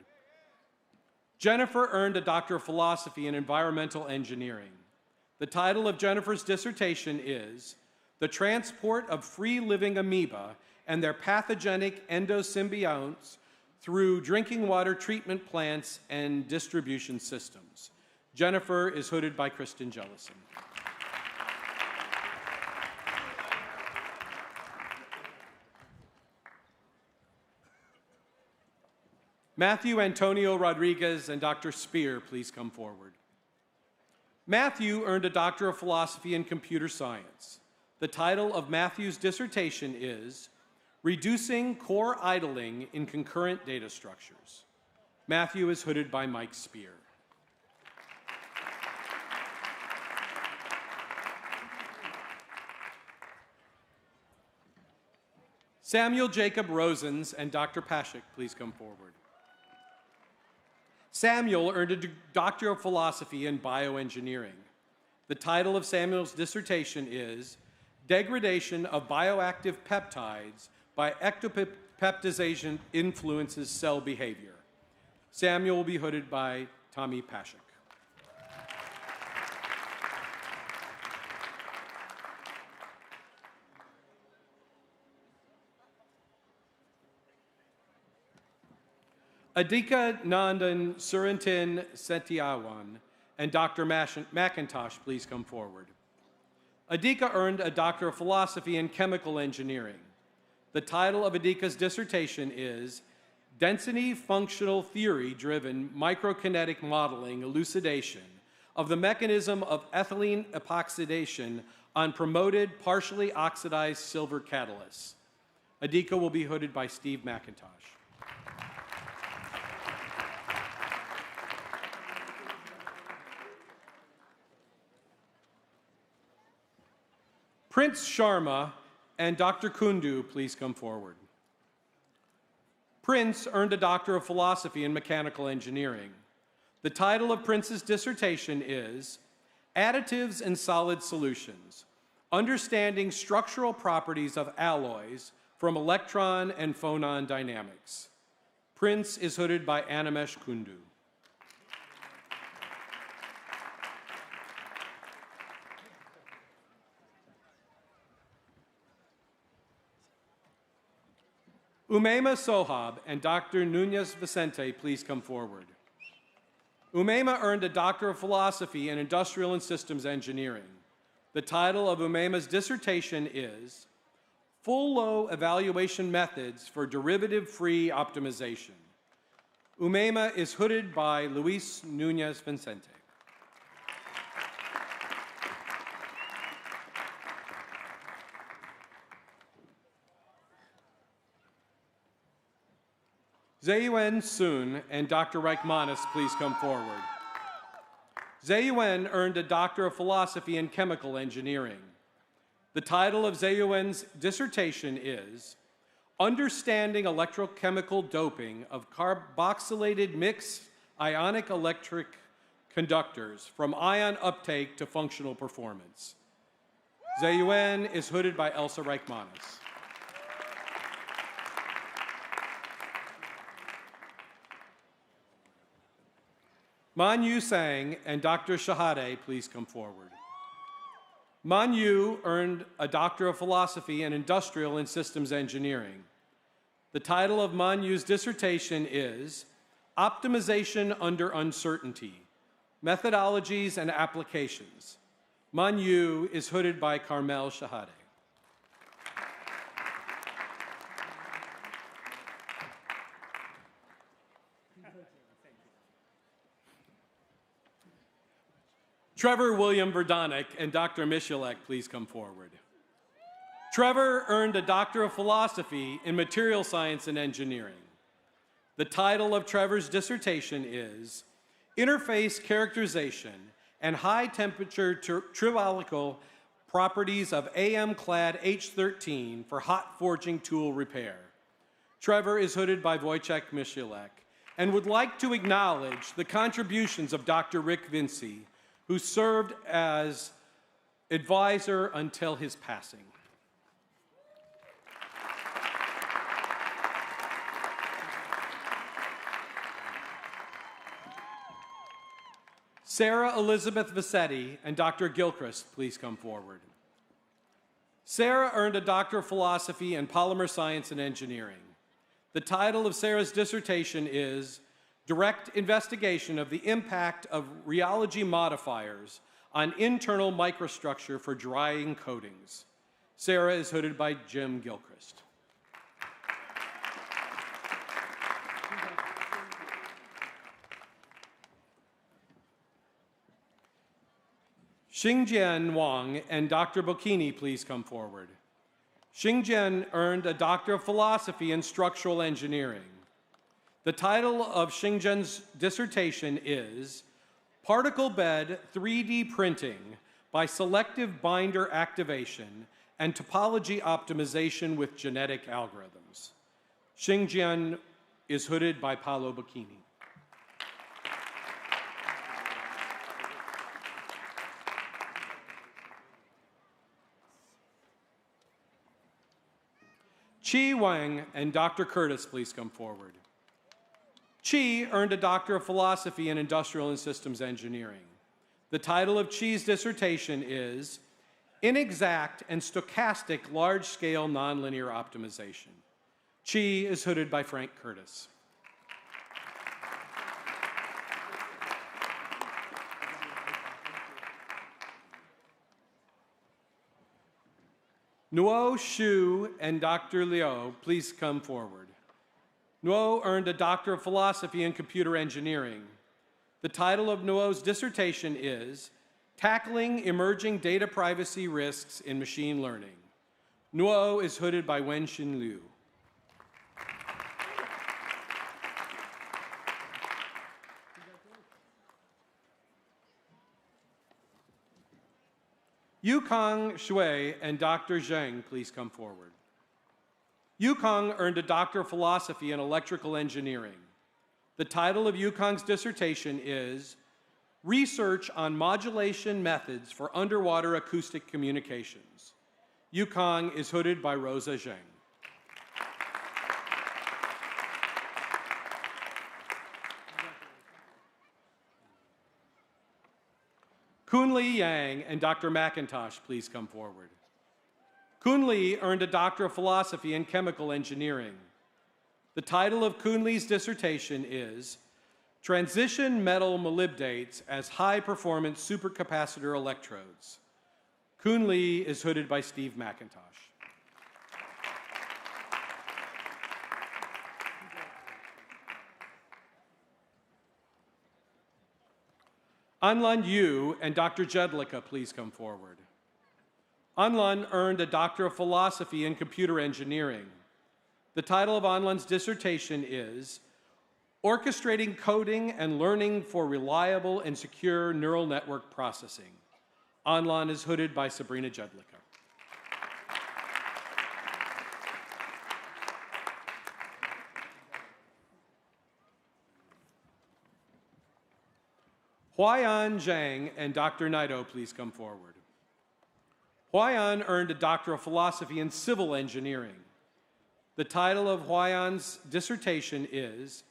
S13: Jennifer earned a Doctor of Philosophy in Environmental Engineering. The title of Jennifer's dissertation is The Transport of Free-Living Amoeba and Their Pathogenic Endosymbionts Through Drinking Water Treatment Plants and Distribution Systems. Jennifer is hooded by Kristen Jellison. Matthew Antonio Rodriguez and Dr. Spear, please come forward. Matthew earned a Doctor of Philosophy in Computer Science. The title of Matthew's dissertation is Reducing Core Idling in Concurrent Data Structures. Matthew is hooded by Mike Spear. Samuel Jacob Rosens and Dr. Pashik, please come forward. Samuel earned a Doctor of Philosophy in Bioengineering. The title of Samuel's dissertation is Degradation of Bioactive Peptides by Ectopeptization Influences Cell Behavior. Samuel will be hooded by Tommy Pashik. Adhika Nandan Surantin Setiawan and Dr. McIntosh, please come forward. Adhika earned a Doctor of Philosophy in Chemical Engineering. The title of Adhika's dissertation is Density Functional Theory-Driven Microkinetic Modeling Elucidation of the Mechanism of Ethylene Epoxidation on Promoted Partially Oxidized Silver Catalysts. Adhika will be hooded by Steve McIntosh. Prince Sharma and Dr. Kundu, please come forward. Prince earned a Doctor of Philosophy in Mechanical Engineering. The title of Prince's dissertation is Additives in Solid Solutions, Understanding Structural Properties of Alloys from Electron and Phonon Dynamics. Prince is hooded by Animesh Kundu. Umaima Sohab and Dr. Nunez Vicente, please come forward. Umaima earned a Doctor of Philosophy in Industrial and Systems Engineering. The title of Umaima's dissertation is Full Low Evaluation Methods for Derivative-Free Optimization. Umaima is hooded by Luis Nunez Vicente. Zayuan Sun and Dr. Reichmanis, please come forward. Zayuan earned a Doctor of Philosophy in Chemical Engineering. The title of Zayuan's dissertation is Understanding Electrochemical Doping of Carboxylated Mixed Ionic Electric Conductors from Ion Uptake to Functional Performance. Zayuan is hooded by Elsa Reichmanis. Man Yu Sang and Dr. Shahade, please come forward. Man Yu earned a Doctor of Philosophy in Industrial and Systems Engineering. The title of Man Yu's dissertation is Optimization Under Uncertainty, Methodologies and Applications. Man Yu is hooded by Carmel Shahade. Trevor William Verdonik and Dr. Michalek, please come forward. Trevor earned a Doctor of Philosophy in Material Science and Engineering. The title of Trevor's dissertation is Interface Characterization and High Temperature Tribological Properties of AM-clad H13 for Hot Forging Tool Repair. Trevor is hooded by Wojciech Michalek and would like to acknowledge the contributions of Dr. Rick Vinci, who served as advisor until his passing. Sarah Elizabeth Vassetti and Dr. Gilchrist, please come forward. Sarah earned a Doctor of Philosophy in Polymer Science and Engineering. The title of Sarah's dissertation is Direct Investigation of the Impact of Rheology Modifiers on Internal Microstructure for Drying Coatings. Sarah is hooded by Jim Gilchrist. Xingjian Wang and Dr. Bocchini, please come forward. Xingjian earned a Doctor of Philosophy in Structural Engineering. The title of Xingjian's dissertation is Particle Bed 3D Printing by Selective Binder Activation and topology optimization with genetic algorithms. Xingjian is hooded by Paolo Bocchini. Chi Wang and Dr. Curtis, please come forward. Chi earned a Doctor of Philosophy in Industrial and Systems Engineering. The title of Chi's dissertation is Inexact and Stochastic Large-Scale Nonlinear Optimization. Chi is hooded by Frank Curtis. Nuo Xu and Dr. Liu, please come forward. Nuo earned a Doctor of Philosophy in Computer Engineering. The title of Nuo's dissertation is Tackling Emerging Data Privacy Risks in Machine Learning. Nuo is hooded by Wenxin Liu. Yukong Shui and Dr. Zheng, please come forward. Yukong earned a Doctor of Philosophy in Electrical Engineering. The title of Yukong's dissertation is Research on Modulation Methods for Underwater Acoustic Communications. Yukong is hooded by Rosa Zheng. Kunli Yang and Dr. McIntosh, please come forward. Kunli earned a Doctor of Philosophy in Chemical Engineering. The title of Kunli's dissertation is Transition Metal Molybdates as High-Performance Supercapacitor Electrodes. Kunli is hooded by Steve McIntosh. Anlan Yu and Dr. Jedlicka, please come forward. Anlan earned a Doctor of Philosophy in Computer Engineering. The title of Anlan's dissertation is Orchestrating Coding and Learning for Reliable and Secure Neural Network Processing. Anlan is hooded by Sabrina Jedlicka. Huayan Zhang and Dr. Naito, please come forward. Huayan earned a Doctor of Philosophy in Civil Engineering. The title of Huayan's dissertation is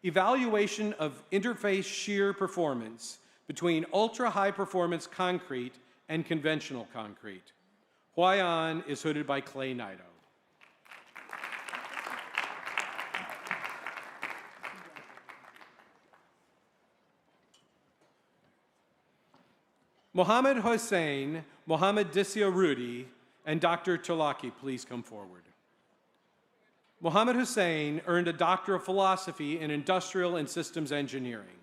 S13: Evaluation of Interface Shear Performance between Ultra-High Performance Concrete and Conventional Concrete. Huayan is hooded by Clay Naito. Mohammed Hossein, Mohammed Dissia Rudi, and Dr. Tolaki, please come forward. Mohammed Hussein earned a Doctor of Philosophy in Industrial and Systems Engineering.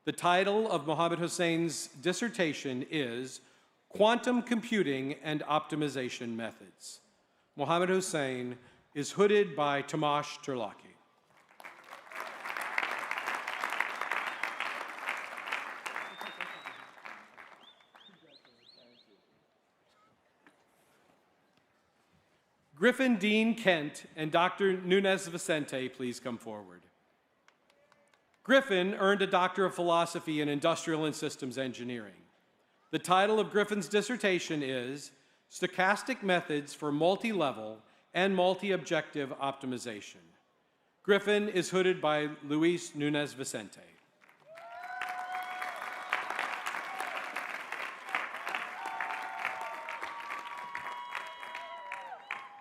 S13: The title of Mohammed Hussein's dissertation is Quantum Computing and Optimization Methods. Mohammed Hussein is hooded by Tomasz Terlaki. Griffin Dean Kent and Dr. Nunez Vicente, please come forward. Griffin earned a Doctor of Philosophy in Industrial and Systems Engineering. The title of Griffin's dissertation is Stochastic Methods for Multi-Level and Multi-Objective Optimization. Griffin is hooded by Luis Nunez Vicente.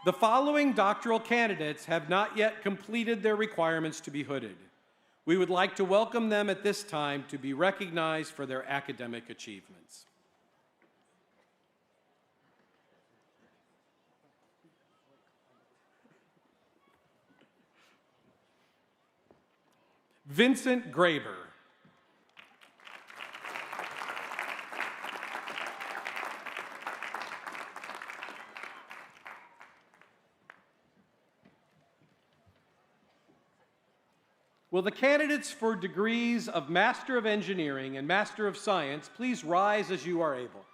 S13: The following doctoral candidates have not yet completed their requirements to be hooded. We would like to welcome them at this time to be recognized for their academic achievements. Vincent Graber. Will the candidates for degrees of Master of Engineering and Master of Science please rise as you are able?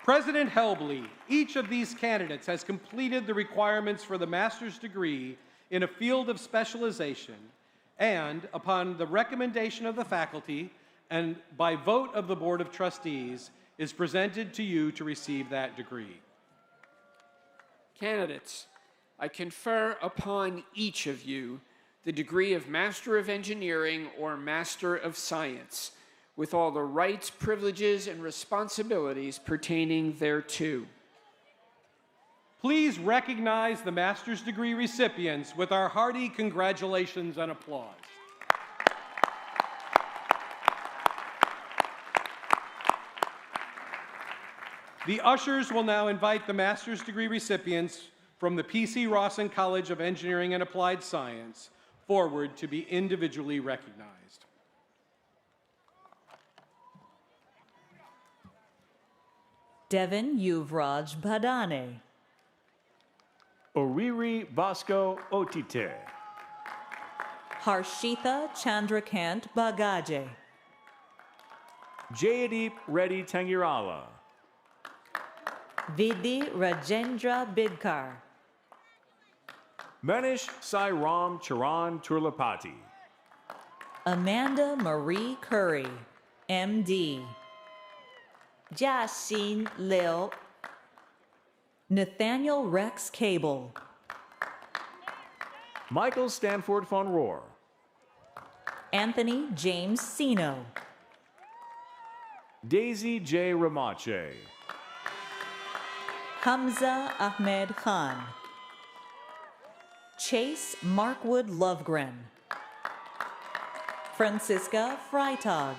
S13: President Helbley, each of these candidates has completed the requirements for the master's degree in a field of specialization, and upon the recommendation of the faculty and by vote of the Board of Trustees, is presented to you to receive that degree.
S3: Candidates, I confer upon each of you the degree of Master of Engineering or Master of Science, with all the rights, privileges, and responsibilities pertaining thereto.
S13: Please recognize the master's degree recipients with our hearty congratulations and applause. The ushers will now invite the master's degree recipients from the P.C. Rawson College of Engineering and Applied Science forward to be individually recognized.
S8: Devin Yuvraj Badane.
S9: Oriri Vasco Otite.
S8: Harshitha Chandrakant Bagaje.
S9: Jayadeep Reddy Tangirala.
S8: Vidhi Rajendra Bidkar.
S9: Manish Sai Ram Charan Turlapati.
S8: Amanda Marie Curry, MD. Jiaxin Liu. Nathaniel Rex Cable.
S9: Michael Stanford von Rohr.
S8: Anthony James Sino.
S9: Daisy J. Ramache.
S8: Hamza Ahmed Khan. Chase Markwood Lovegren. Francisca Freitag.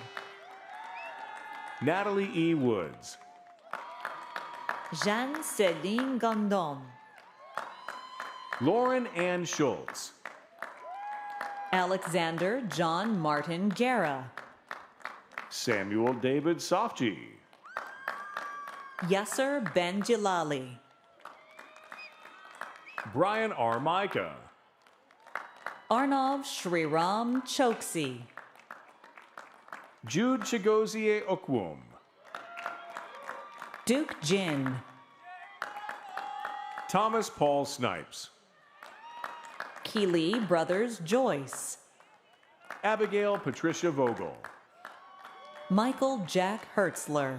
S9: Natalie E. Woods.
S8: Jeanne-Céline Gondon.
S9: Lauren Ann Schultz.
S8: Alexander John Martin Guerra.
S9: Samuel David Sofji.
S8: Yasser Ben Jilali.
S9: Brian R. Micah.
S8: Arnav Shriram Choksi.
S9: Jude Chigozie Okwum.
S8: Duke Jin.
S9: Thomas Paul Snipes.
S8: Keeley Brothers Joyce.
S9: Abigail Patricia Vogel.
S8: Michael Jack Hertzler.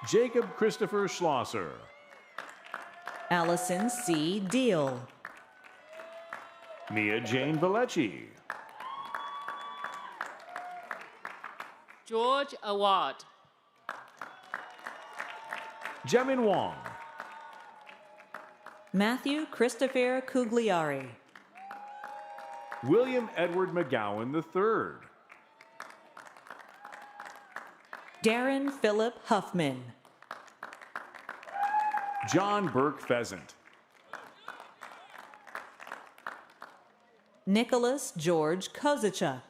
S9: Jacob Christopher Schlosser.
S8: Allison C. Deal.
S9: Mia Jane Vellecci.
S14: George Awad.
S9: Jemin Wong.
S8: Matthew Christopher Cugliari.
S9: William Edward McGowan III.
S8: Darren Philip Huffman.
S9: John Burke Pheasant.
S8: Nicholas George Kozaczuk.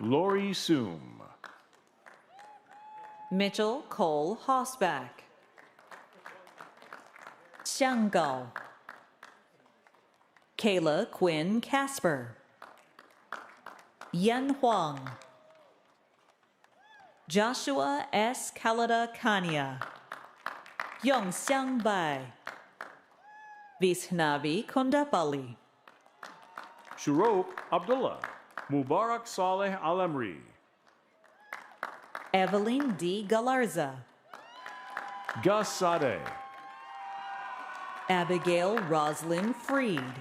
S9: Lori Soom.
S8: Mitchell Cole Hosback. Xianggao. Kayla Quinn Casper. Yan Huang. Joshua S. Kalada Kanya. Yongxiang Bai. Visnavi Kondapali.
S9: Shurok Abdullah. Mubarak Saleh Alamri.
S8: Evelyn D. Galarza.
S9: Gus Sadeh.
S8: Abigail Roslyn Freed.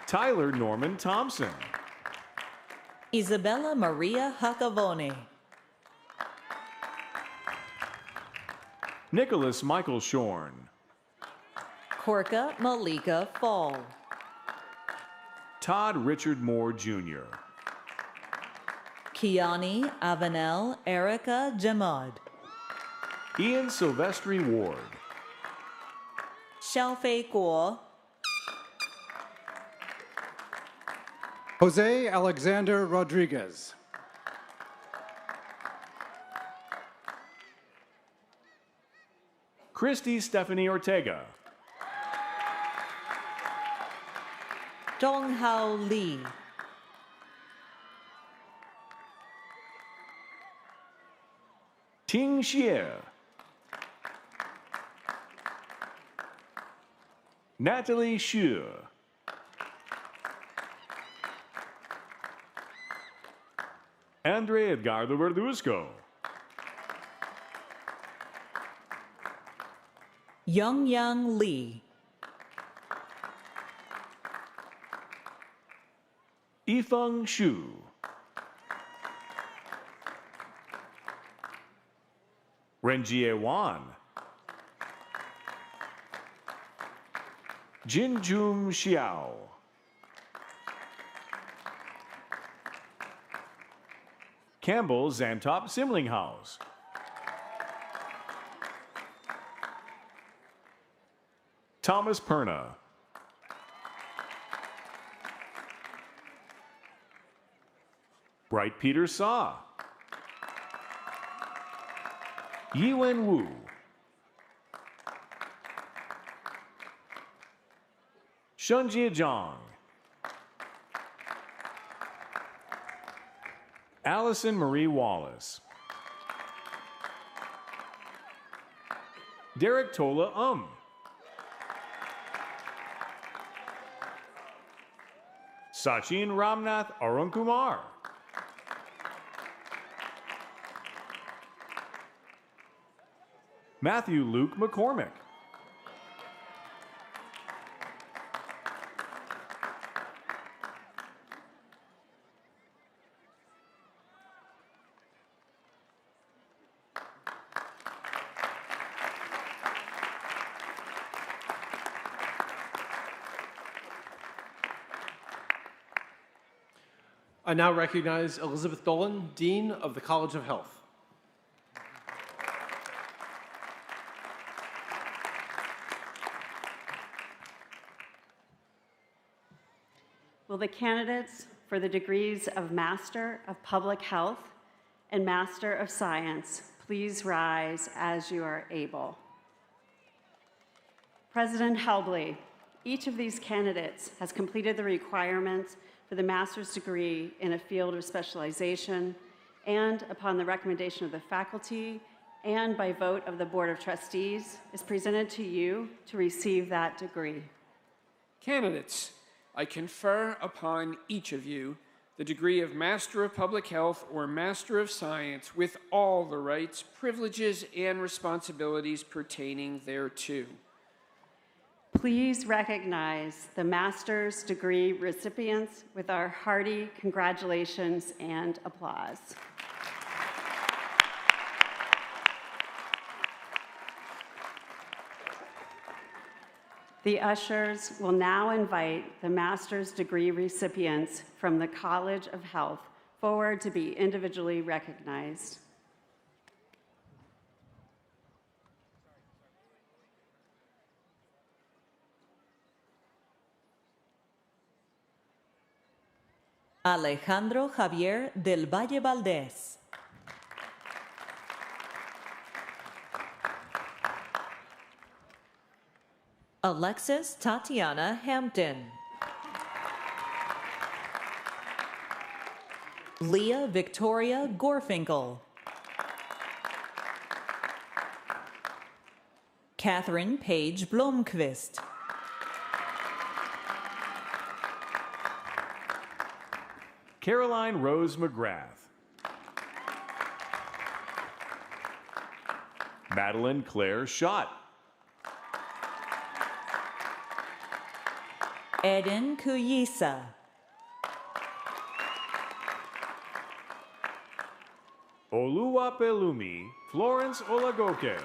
S9: Tyler Norman Thompson.
S8: Isabella Maria Hakavone.
S9: Nicholas Michael Shorn.
S8: Korka Malika Fall.
S9: Todd Richard Moore Jr.
S8: Kiani Avanel Erica Jamad.
S9: Ian Silvestri Ward.
S8: Xiaofei Guo.
S10: Jose Alexander Rodriguez.
S9: Christy Stephanie Ortega.
S8: Donghao Li.
S9: Ting Xie. Natalie Xu. Andre Edgardo Verduzco.
S8: Young Lee.
S9: Yifeng Xu. Renjie Wan. Jinjun Xiao. Campbell Zantop Simlinghaus. Thomas Perna. Bright Peter Saw. Yiwen Wu. Shunjie Zhang. Allison Marie Wallace. Derek Tola Sachin Ramnath Arunkumar. Matthew Luke McCormick.
S4: I now recognize Elizabeth Dolan, Dean of the College of Health.
S11: Will the candidates for the degrees of Master of Public Health and Master of Science please rise as you are able? President Helbley, each of these candidates has completed the requirements for the master's degree in a field of specialization, and upon the recommendation of the faculty and by vote of the Board of Trustees, is presented to you to receive that degree.
S3: Candidates, I confer upon each of you the degree of Master of Public Health or Master of Science with all the rights, privileges, and responsibilities pertaining thereto.
S11: Please recognize the master's degree recipients with our hearty congratulations and applause. The ushers will now invite the master's degree recipients from the College of Health forward to be individually recognized.
S8: Alejandro Javier del Valle Valdez. Alexis Tatiana Hampton. Leah Victoria Gorfinkel. Catherine Page Blomqvist.
S9: Caroline Rose McGrath. Madeline Claire Schott.
S8: Eden Kuyisa.
S9: Oluwapelumi Florence Olagoke.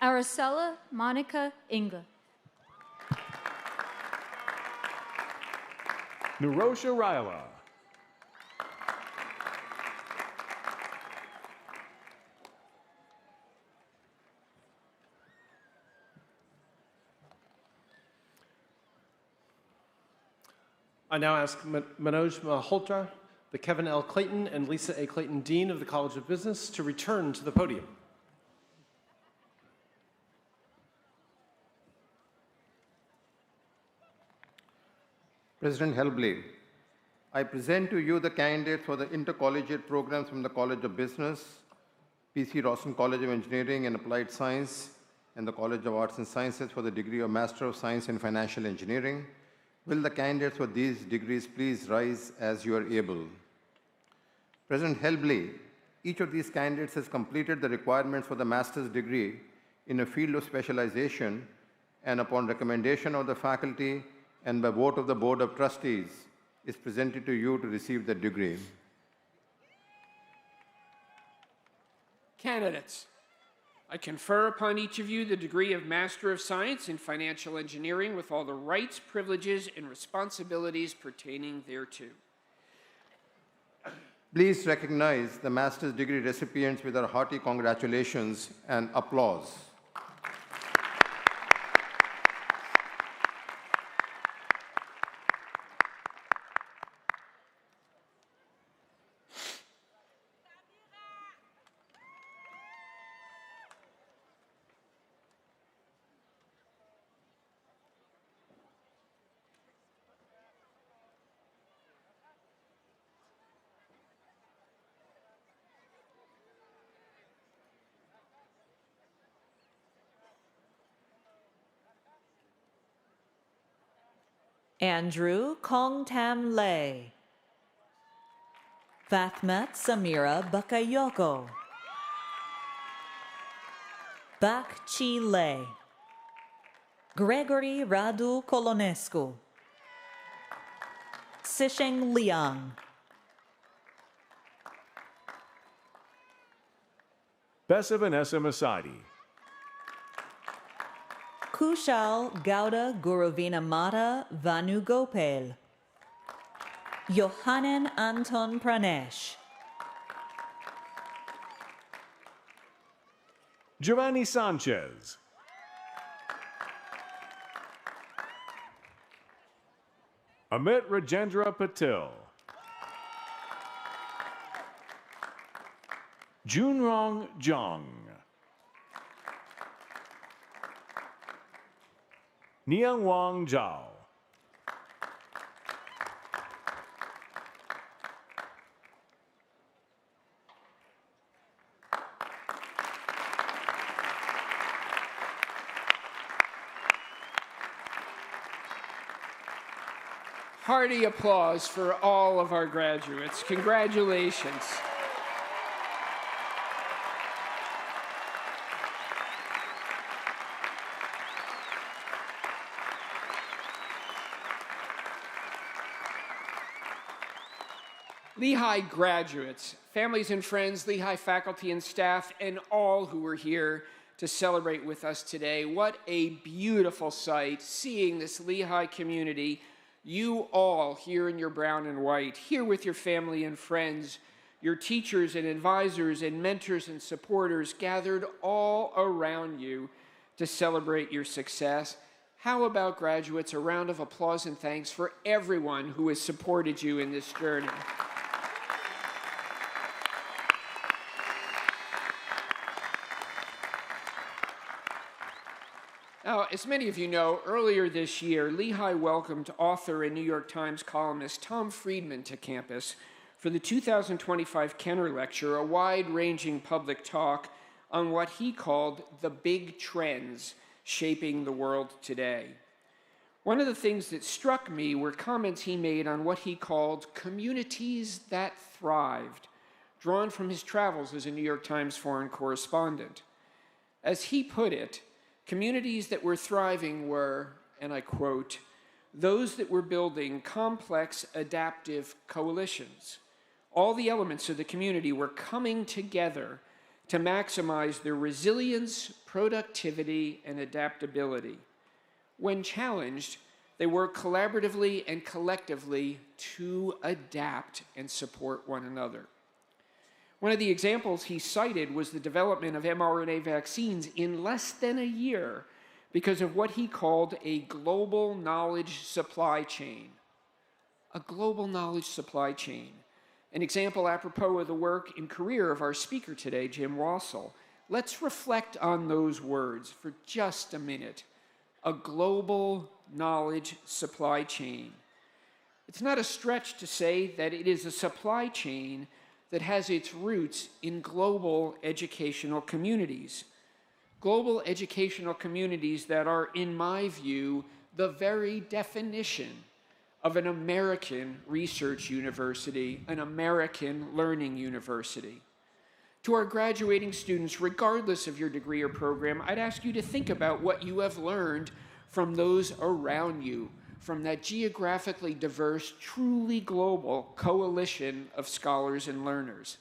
S12: Aracela Monica Ingla.
S9: Nurosha Ryla.
S4: I now ask Manoj Malhotra, the Kevin L. Clayton and Lisa A. Clayton Dean of the College of Business, to return to the podium.
S2: President Helbley, I present to you the candidates for the intercollegiate programs from the College of Business, P.C. Rawson College of Engineering and Applied Science, and the College of Arts and Sciences for the degree of Master of Science in Financial Engineering. Will the candidates for these degrees please rise as you are able? President Helbley, each of these candidates has completed the requirements for the master's degree in a field of specialization, and upon recommendation of the faculty and by vote of the Board of Trustees, is presented to you to receive the degree.
S3: Candidates, I confer upon each of you the degree of Master of Science in Financial Engineering with all the rights, privileges, and responsibilities pertaining thereto.
S2: Please recognize the master's degree recipients with our hearty congratulations and applause.
S8: Andrew Kong Tam Lei. Fathmat Samira Bakayoko. Bak Chi Lei. Gregory Radu Kolonescu. Sisheng Liang.
S9: Bessa Vanessa Masadi.
S8: Kushal Gauda Guravina Mata Vanugopal. Yohanan Anton Pranesh.
S9: Giovanni Sanchez. Amit Rajendra Patil. Junrong Jong. Niang Wang Zhao.
S3: Hearty applause for all of our graduates. Congratulations. Lehigh graduates, families and friends, Lehigh faculty and staff, and all who are here to celebrate with us today. What a beautiful sight, seeing this Lehigh community, you all here in your brown and white, here with your family and friends, your teachers and advisors and mentors and supporters gathered all around you to celebrate your success. How about graduates, a round of applause and thanks for everyone who has supported you in this journey. Now, as many of you know, earlier this year, Lehigh welcomed author and New York Times columnist Tom Friedman to campus for the 2025 Kenner Lecture, a wide-ranging public talk on what he called the big trends shaping the world today. One of the things that struck me were comments he made on what he called communities that thrived, drawn from his travels as a New York Times foreign correspondent. As he put it, communities that were thriving were, and I quote, those that were building complex adaptive coalitions. All the elements of the community were coming together to maximize their resilience, productivity, and adaptability. When challenged, they work collaboratively and collectively to adapt and support one another. One of the examples he cited was the development of mRNA vaccines in less than a year because of what he called a global knowledge supply chain. A global knowledge supply chain. An example apropos of the work and career of our speaker today, Jim Wassell. Let's reflect on those words for just a minute. A global knowledge supply chain. It's not a stretch to say that it is a supply chain that has its roots in global educational communities. Global educational communities that are, in my view, the very definition of an American research university, an American learning university. To our graduating students, regardless of your degree or program, I'd ask you to think about what you have learned from those around you, from that geographically diverse, truly global coalition of scholars and learners.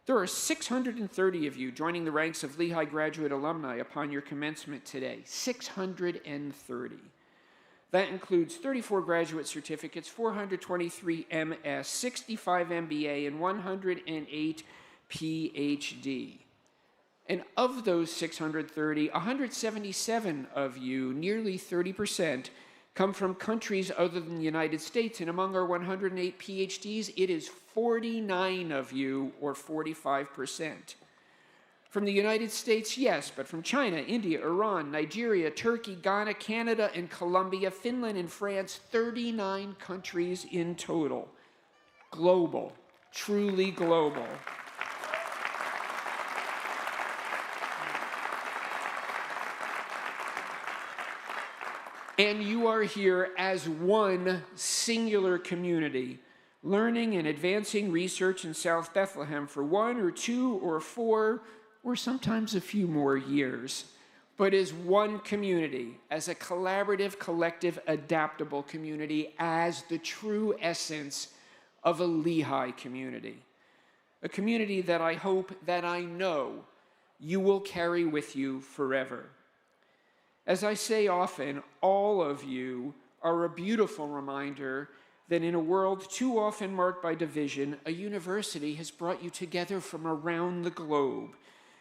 S3: There are 630 of you joining the ranks of Lehigh graduate alumni upon your commencement today. 630. That includes 34 graduate certificates, 423 MS, 65 MBA, and 108 PhD. And of those 630, 177 of you, nearly 30%, come from countries other than the United States, and among our 108 PhDs, it is 49 of you, or 45%. From the United States, yes, but from China, India, Iran, Nigeria, Turkey, Ghana, Canada, and Colombia, Finland, and France, 39 countries in total. Global, truly global. And you are here as one singular community, learning and advancing research in South Bethlehem for 1 or 2 or 4 or sometimes a few more years, but as one community, as a collaborative, collective, adaptable community, as the true essence of a Lehigh community. A community that I hope, that I know, you will carry with you forever. As I say often, all of you are a beautiful reminder that in a world too often marked by division, a university has brought you together from around the globe,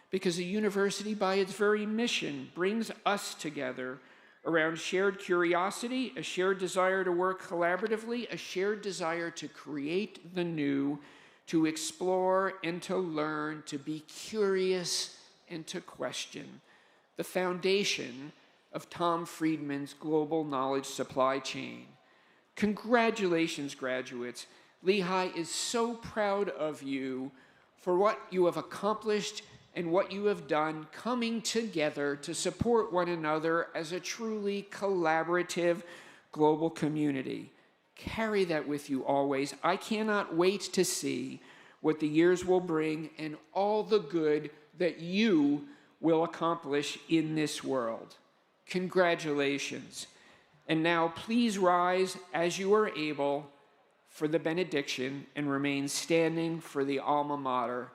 S3: because a university, by its very mission, brings us together around shared curiosity, a shared desire to work collaboratively, a shared desire to create the new, to explore and to learn, to be curious and to question. The foundation of Tom Friedman's global knowledge supply chain. Congratulations, graduates. Lehigh is so proud of you for what you have accomplished and what you have done, coming together to support one another as a truly collaborative global community. Carry that with you always. I cannot wait to see what the years will bring and all the good that you will accomplish in this world. Congratulations. And now please rise as you are able for the benediction and remain standing for the alma mater.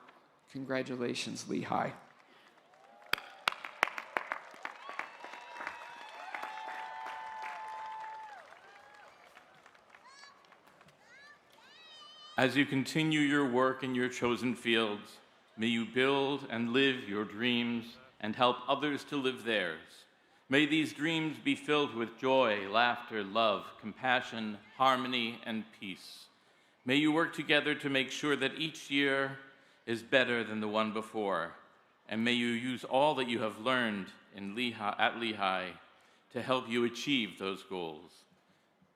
S3: Congratulations, Lehigh.
S1: As you continue your work in your chosen fields, may you build and live your dreams and help others to live theirs. May these dreams be filled with joy, laughter, love, compassion, harmony, and peace. May you work together to make sure that each year is better than the one before, and may you use all that you have learned at Lehigh to help you achieve those goals.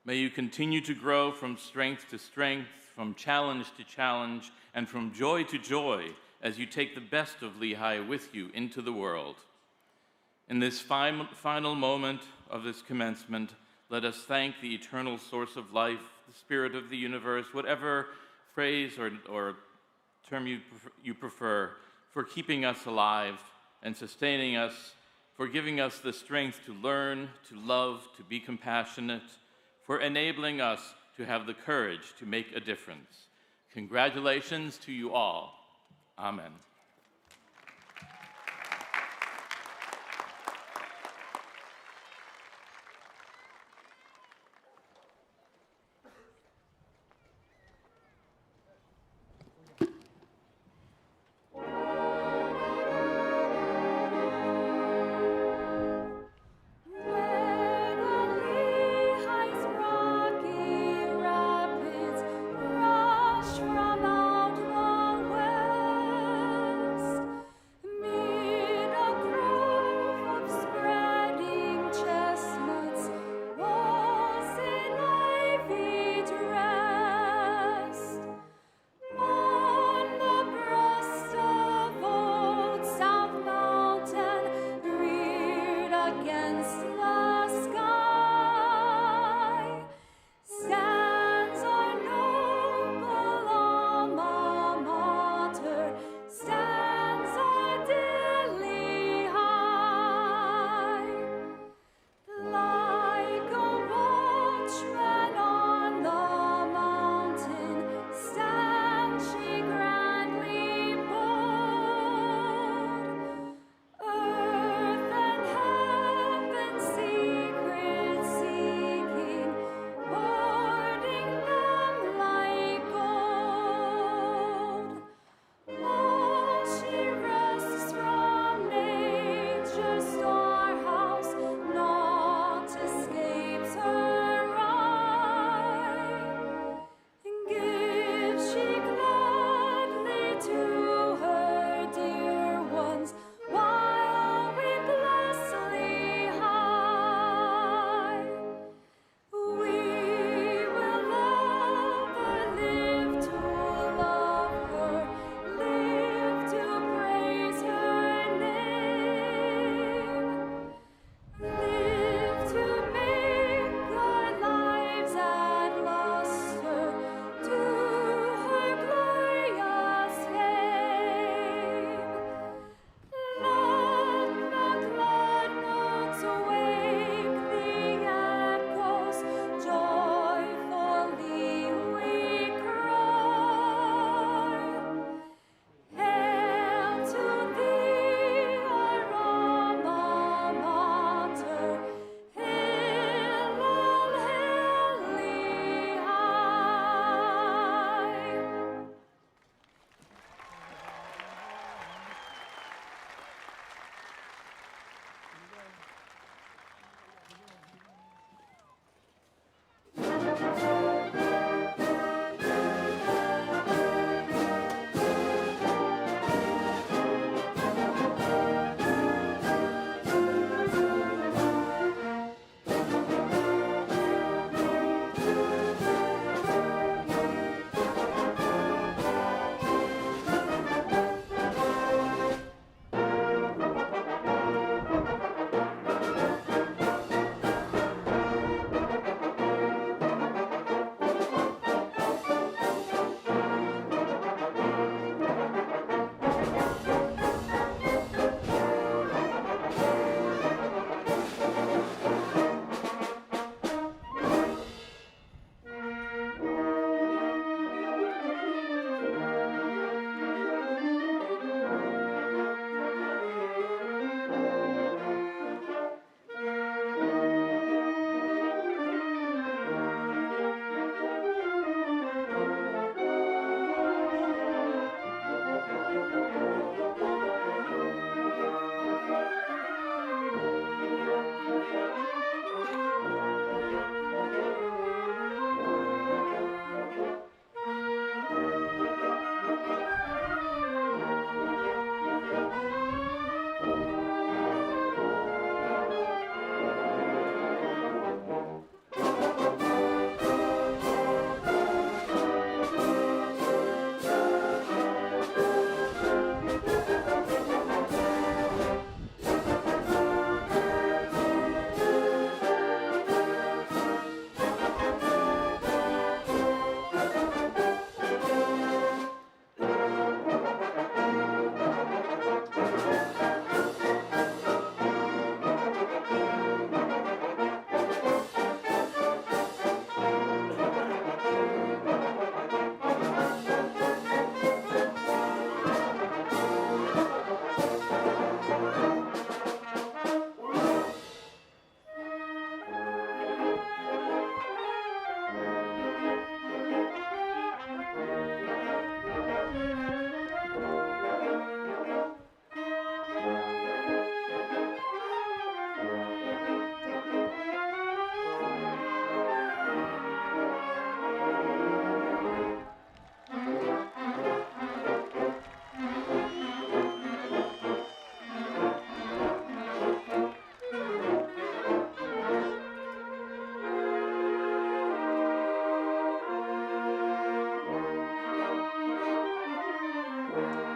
S1: May you continue to grow from strength to strength, from challenge to challenge, and from joy to joy as you take the best of Lehigh with you into the world. In this final moment of this commencement, let us thank the eternal source of life, the spirit of the universe, whatever phrase or term you prefer, for keeping us alive and sustaining us, for giving us the strength to learn, to love, to be compassionate, for enabling us to have the courage to make a difference. Congratulations to you all. Amen.
S11: you.